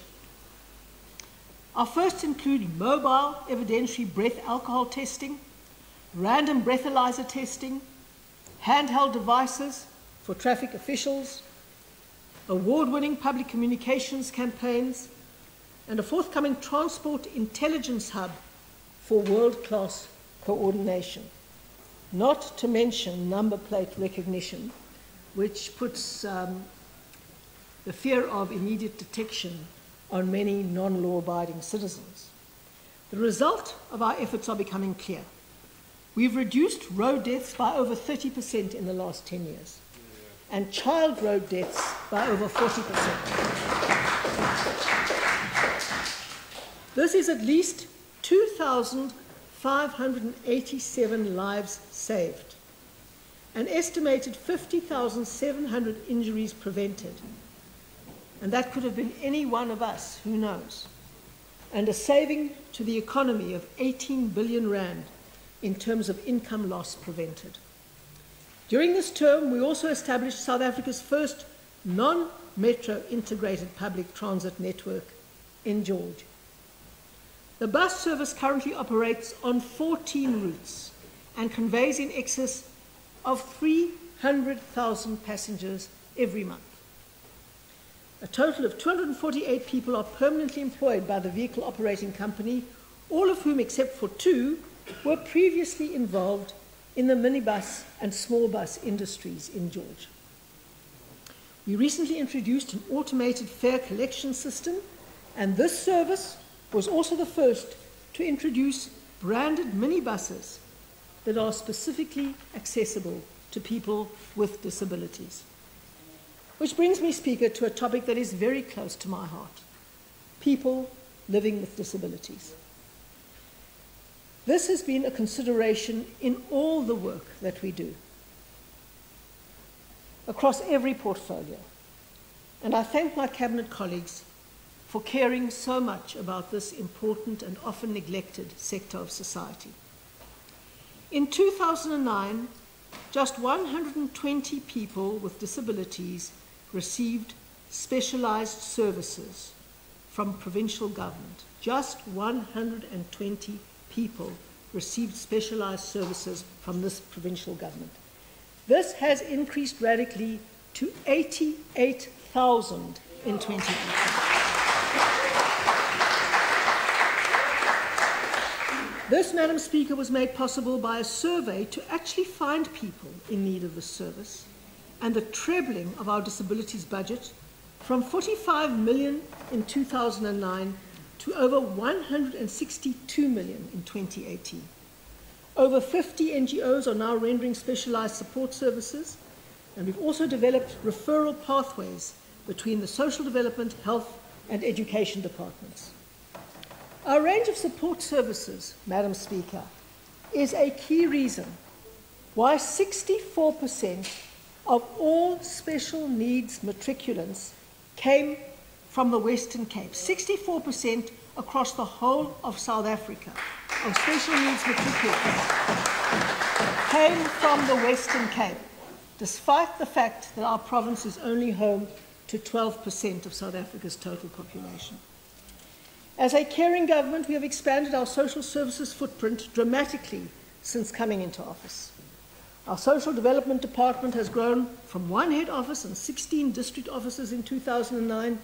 Our firsts include mobile evidentiary breath alcohol testing, random breathalyzer testing, handheld devices for traffic officials, award-winning public communications campaigns, and a forthcoming transport intelligence hub for world-class coordination, not to mention number plate recognition, which puts the fear of immediate detection on many non-law-abiding citizens. The result of our efforts are becoming clear. We've reduced road deaths by over 30% in the last 10 years, and child road deaths by over 40%. This is at least 2,587 lives saved, an estimated 50,700 injuries prevented, and that could have been any one of us, who knows, and a saving to the economy of 18 billion rand in terms of income loss prevented. During this term, we also established South Africa's first non-metro integrated public transit network in George. The bus service currently operates on 14 routes and conveys in excess of 300,000 passengers every month. A total of 248 people are permanently employed by the vehicle operating company, all of whom, except for 2, were previously involved in the minibus and small bus industries in George. We recently introduced an automated fare collection system, and this service was also the first to introduce branded minibuses that are specifically accessible to people with disabilities. Which brings me, Speaker, to a topic that is very close to my heart: people living with disabilities. This has been a consideration in all the work that we do, across every portfolio, and I thank my Cabinet colleagues for caring so much about this important and often neglected sector of society. In 2009, just 120 people with disabilities received specialized services from provincial government. Just 120 people received specialised services from this provincial government. This has increased radically to 88,000 in 2018. This, Madam Speaker, was made possible by a survey to actually find people in need of this service, and the trebling of our disabilities budget from 45 million in 2009 to over 162 million in 2018. Over 50 NGOs are now rendering specialised support services, and we've also developed referral pathways between the social development, health and education departments. Our range of support services, Madam Speaker, is a key reason why 64% of all special needs matriculants came from the Western Cape. 64% across the whole of South Africa of special needs matriculants came from the Western Cape, despite the fact that our province is only home to 12% of South Africa's total population. As a caring government, we have expanded our social services footprint dramatically since coming into office. Our social development department has grown from 1 head office and 16 district offices in 2009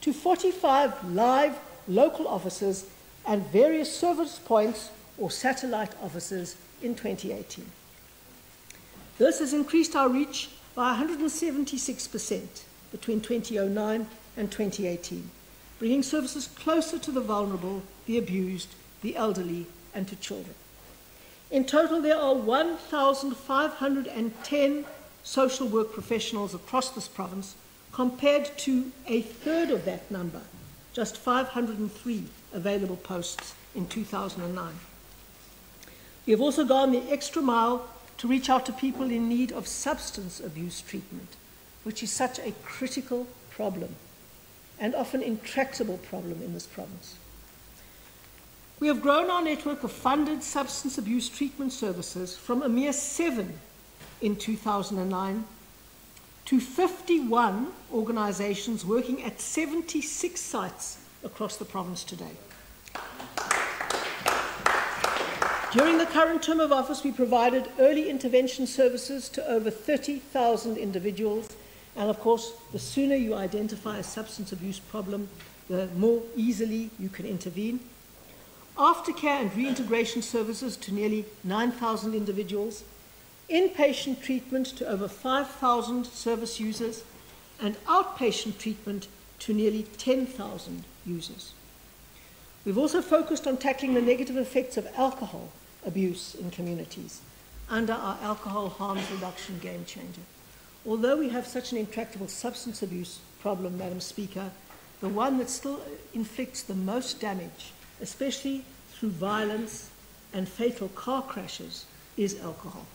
to 45 live local offices and various service points or satellite offices in 2018. This has increased our reach by 176% between 2009 and 2018. Bringing services closer to the vulnerable, the abused, the elderly, and to children. In total, there are 1,510 social work professionals across this province, compared to a third of that number, just 503 available posts in 2009. We have also gone the extra mile to reach out to people in need of substance abuse treatment, which is such a critical problem and often intractable problem in this province. We have grown our network of funded substance abuse treatment services from a mere 7 in 2009 to 51 organisations working at 76 sites across the province today. During the current term of office, we provided early intervention services to over 30,000 individuals. And of course, the sooner you identify a substance abuse problem, the more easily you can intervene. Aftercare and reintegration services to nearly 9,000 individuals, inpatient treatment to over 5,000 service users, and outpatient treatment to nearly 10,000 users. We've also focused on tackling the negative effects of alcohol abuse in communities under our alcohol harms reduction game changer. Although we have such an intractable substance abuse problem, Madam Speaker, the one that still inflicts the most damage, especially through violence and fatal car crashes, is alcohol.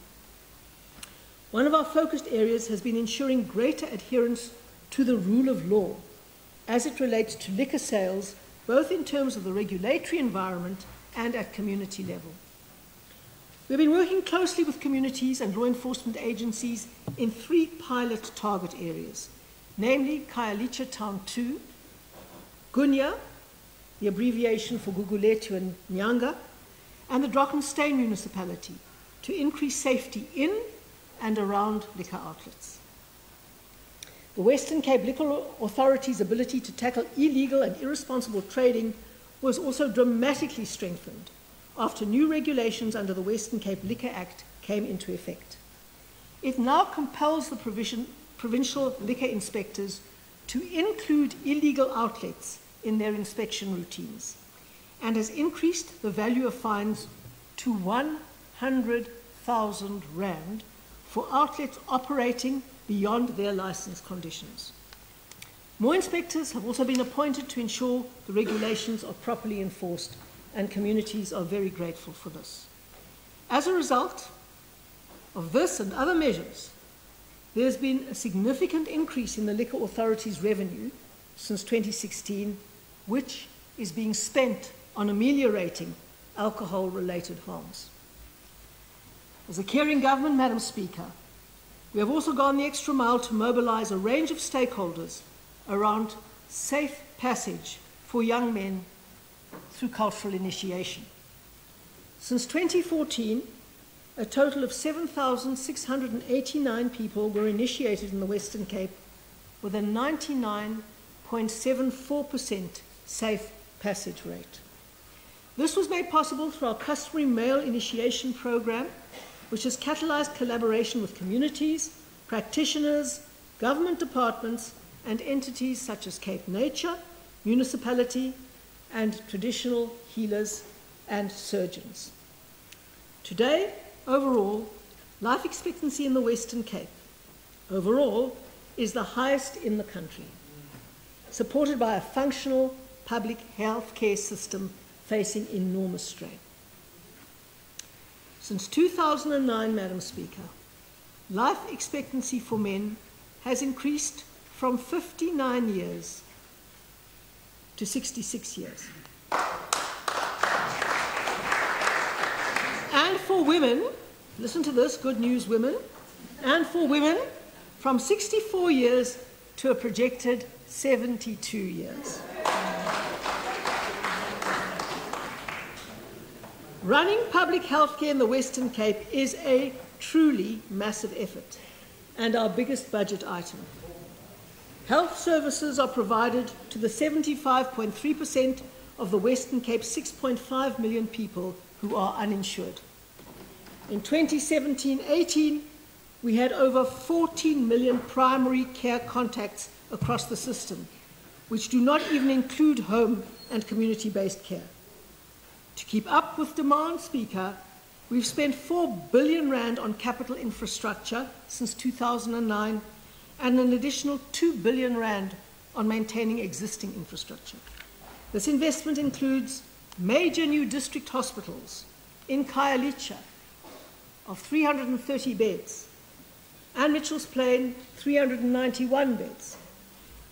One of our focused areas has been ensuring greater adherence to the rule of law as it relates to liquor sales, both in terms of the regulatory environment and at community level. We've been working closely with communities and law enforcement agencies in 3 pilot target areas, namely Khayelitsha Town 2, Gunya, the abbreviation for Gugulethu and Nyanga, and the Drakensberg municipality to increase safety in and around liquor outlets. The Western Cape Liquor Authority's ability to tackle illegal and irresponsible trading was also dramatically strengthened after new regulations under the Western Cape Liquor Act came into effect. It now compels the provincial liquor inspectors to include illegal outlets in their inspection routines and has increased the value of fines to 100,000 rand for outlets operating beyond their license conditions. More inspectors have also been appointed to ensure the regulations are properly enforced, and communities are very grateful for this. As a result of this and other measures, there's been a significant increase in the Liquor Authority's revenue since 2016, which is being spent on ameliorating alcohol-related harms. As a caring government, Madam Speaker, we have also gone the extra mile to mobilize a range of stakeholders around safe passage for young men through cultural initiation. Since 2014, a total of 7,689 people were initiated in the Western Cape with a 99.74% safe passage rate. This was made possible through our customary male initiation program, which has catalyzed collaboration with communities, practitioners, government departments, and entities such as Cape Nature, Municipality, and traditional healers and surgeons. Today, overall, life expectancy in the Western Cape, overall, is the highest in the country, supported by a functional public health care system facing enormous strain. Since 2009, Madam Speaker, life expectancy for men has increased from 59 years to 66 years. And for women, listen to this, good news women, and for women from 64 years to a projected 72 years. Running public health care in the Western Cape is a truly massive effort and our biggest budget item. Health services are provided to the 75.3% of the Western Cape's 6.5 million people who are uninsured. In 2017-18, we had over 14 million primary care contacts across the system, which do not even include home and community-based care. To keep up with demand, Speaker, we've spent 4 billion rand on capital infrastructure since 2009 and an additional 2 billion rand on maintaining existing infrastructure. This investment includes major new district hospitals in Khayelitsha of 330 beds and Mitchell's Plain 391 beds,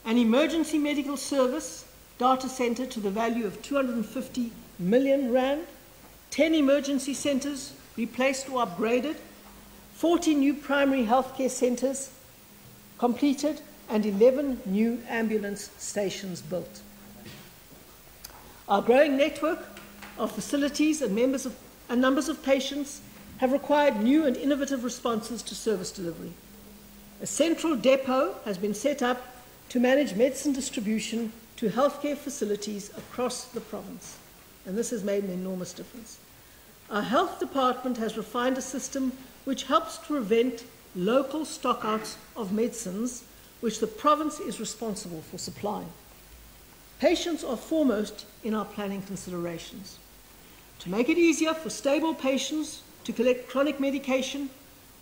an emergency medical service data center to the value of 250 million rand, 10 emergency centers replaced or upgraded, 40 new primary healthcare centers completed, and 11 new ambulance stations built. Our growing network of facilities and numbers of patients have required new and innovative responses to service delivery. A central depot has been set up to manage medicine distribution to healthcare facilities across the province, and this has made an enormous difference. Our health department has refined a system which helps to prevent local stockouts of medicines which the province is responsible for supplying. Patients are foremost in our planning considerations. To make it easier for stable patients to collect chronic medication,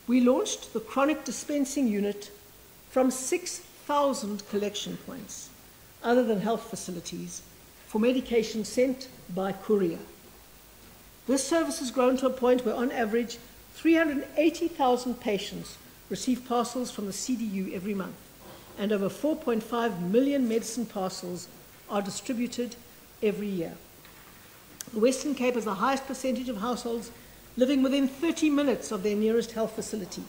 we launched the chronic dispensing unit from 6,000 collection points, other than health facilities, for medication sent by courier. This service has grown to a point where, on average, 380,000 patients receive parcels from the CDU every month, and over 4.5 million medicine parcels are distributed every year. The Western Cape has the highest percentage of households living within 30 minutes of their nearest health facility,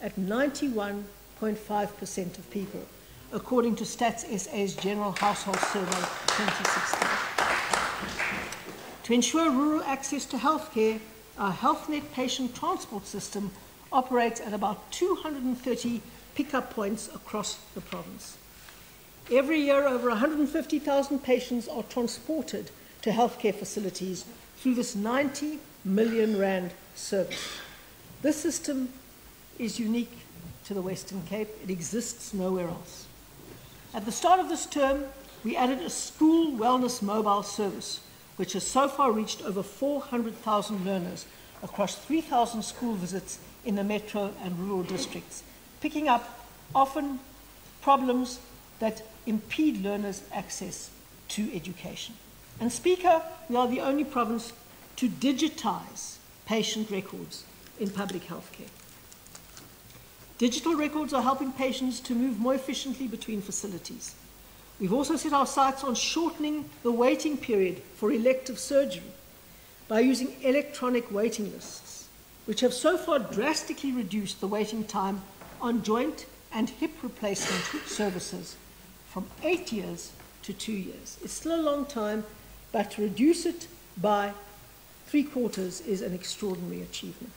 at 91.5% of people, according to Stats SA's General Household Survey 2016. To ensure rural access to healthcare, our HealthNet patient transport system operates at about 230 pickup points across the province. Every year, over 150,000 patients are transported to healthcare facilities through this 90 million rand service. This system is unique to the Western Cape. It exists nowhere else. At the start of this term, we added a school wellness mobile service, which has so far reached over 400,000 learners across 3,000 school visits in the metro and rural districts, picking up often problems that impede learners' access to education. And Speaker, we are the only province to digitize patient records in public health care. Digital records are helping patients to move more efficiently between facilities. We've also set our sights on shortening the waiting period for elective surgery by using electronic waiting lists, which have so far drastically reduced the waiting time on joint and hip replacement services from 8 years to 2 years. It's still a long time, but to reduce it by 3/4 is an extraordinary achievement.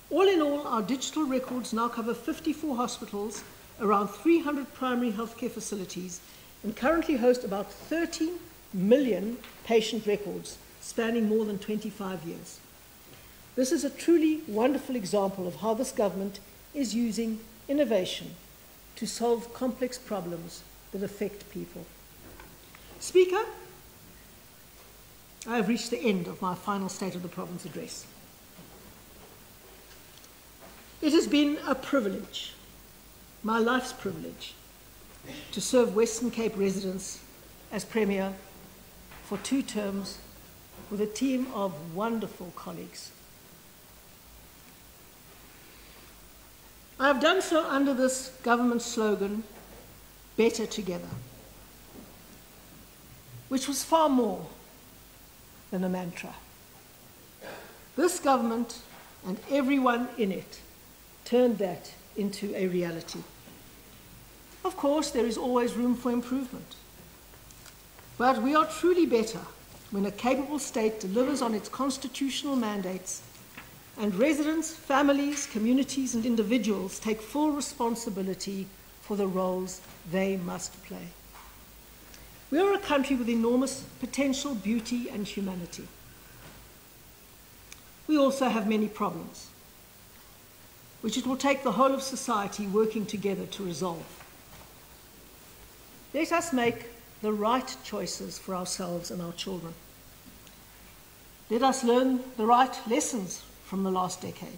All in all, our digital records now cover 54 hospitals, around 300 primary healthcare facilities, and currently host about 30 million patient records spanning more than 25 years. This is a truly wonderful example of how this government is using innovation to solve complex problems that affect people. Speaker, I have reached the end of my final State of the Province address. It has been a privilege, my life's privilege, to serve Western Cape residents as Premier for 2 terms with a team of wonderful colleagues. I have done so under this government slogan, Better Together, which was far more than a mantra. This government and everyone in it turned that into a reality. Of course, there is always room for improvement, but we are truly better when a capable state delivers on its constitutional mandates and residents, families, communities and individuals take full responsibility for the roles they must play. We are a country with enormous potential, beauty and humanity. We also have many problems, which it will take the whole of society working together to resolve. Let us make the right choices for ourselves and our children. Let us learn the right lessons from the last decade.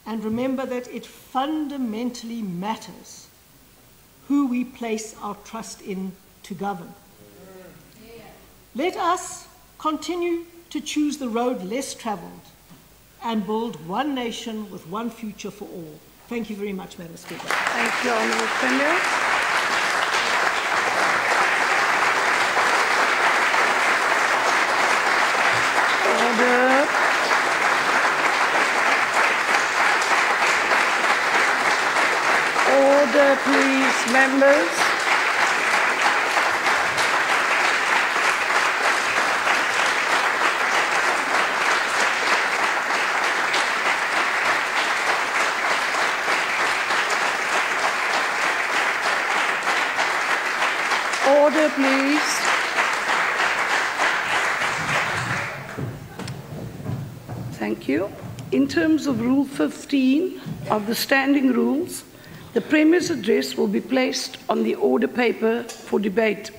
And remember that it fundamentally matters who we place our trust in to govern. Let us continue to choose the road less travelled and build one nation with one future for all. Thank you very much, Madam Speaker. Thank you, Honourable Premier. Order. Order, please, members. Order, please. Thank you. In terms of Rule 15 of the Standing Rules, the Premier's address will be placed on the order paper for debate.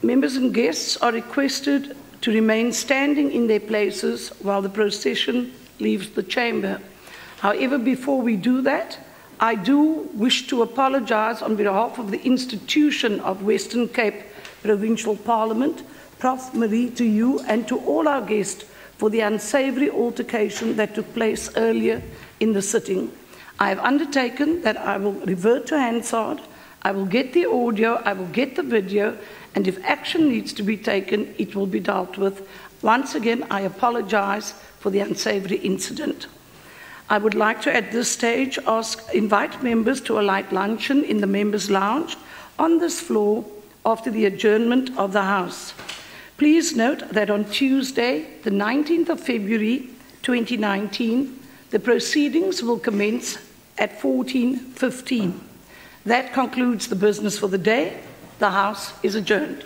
Members and guests are requested to remain standing in their places while the procession leaves the chamber. However, before we do that, I do wish to apologise on behalf of the institution of Western Cape Provincial Parliament, Prof. Marie, to you and to all our guests for the unsavoury altercation that took place earlier in the sitting. I have undertaken that I will revert to Hansard, I will get the audio, I will get the video, and if action needs to be taken, it will be dealt with. Once again, I apologise for the unsavoury incident. I would like to, at this stage, invite members to a light luncheon in the members' lounge on this floor after the adjournment of the House. Please note that on Tuesday, the 19th of February 2019, the proceedings will commence at 14:15. That concludes the business for the day. The House is adjourned.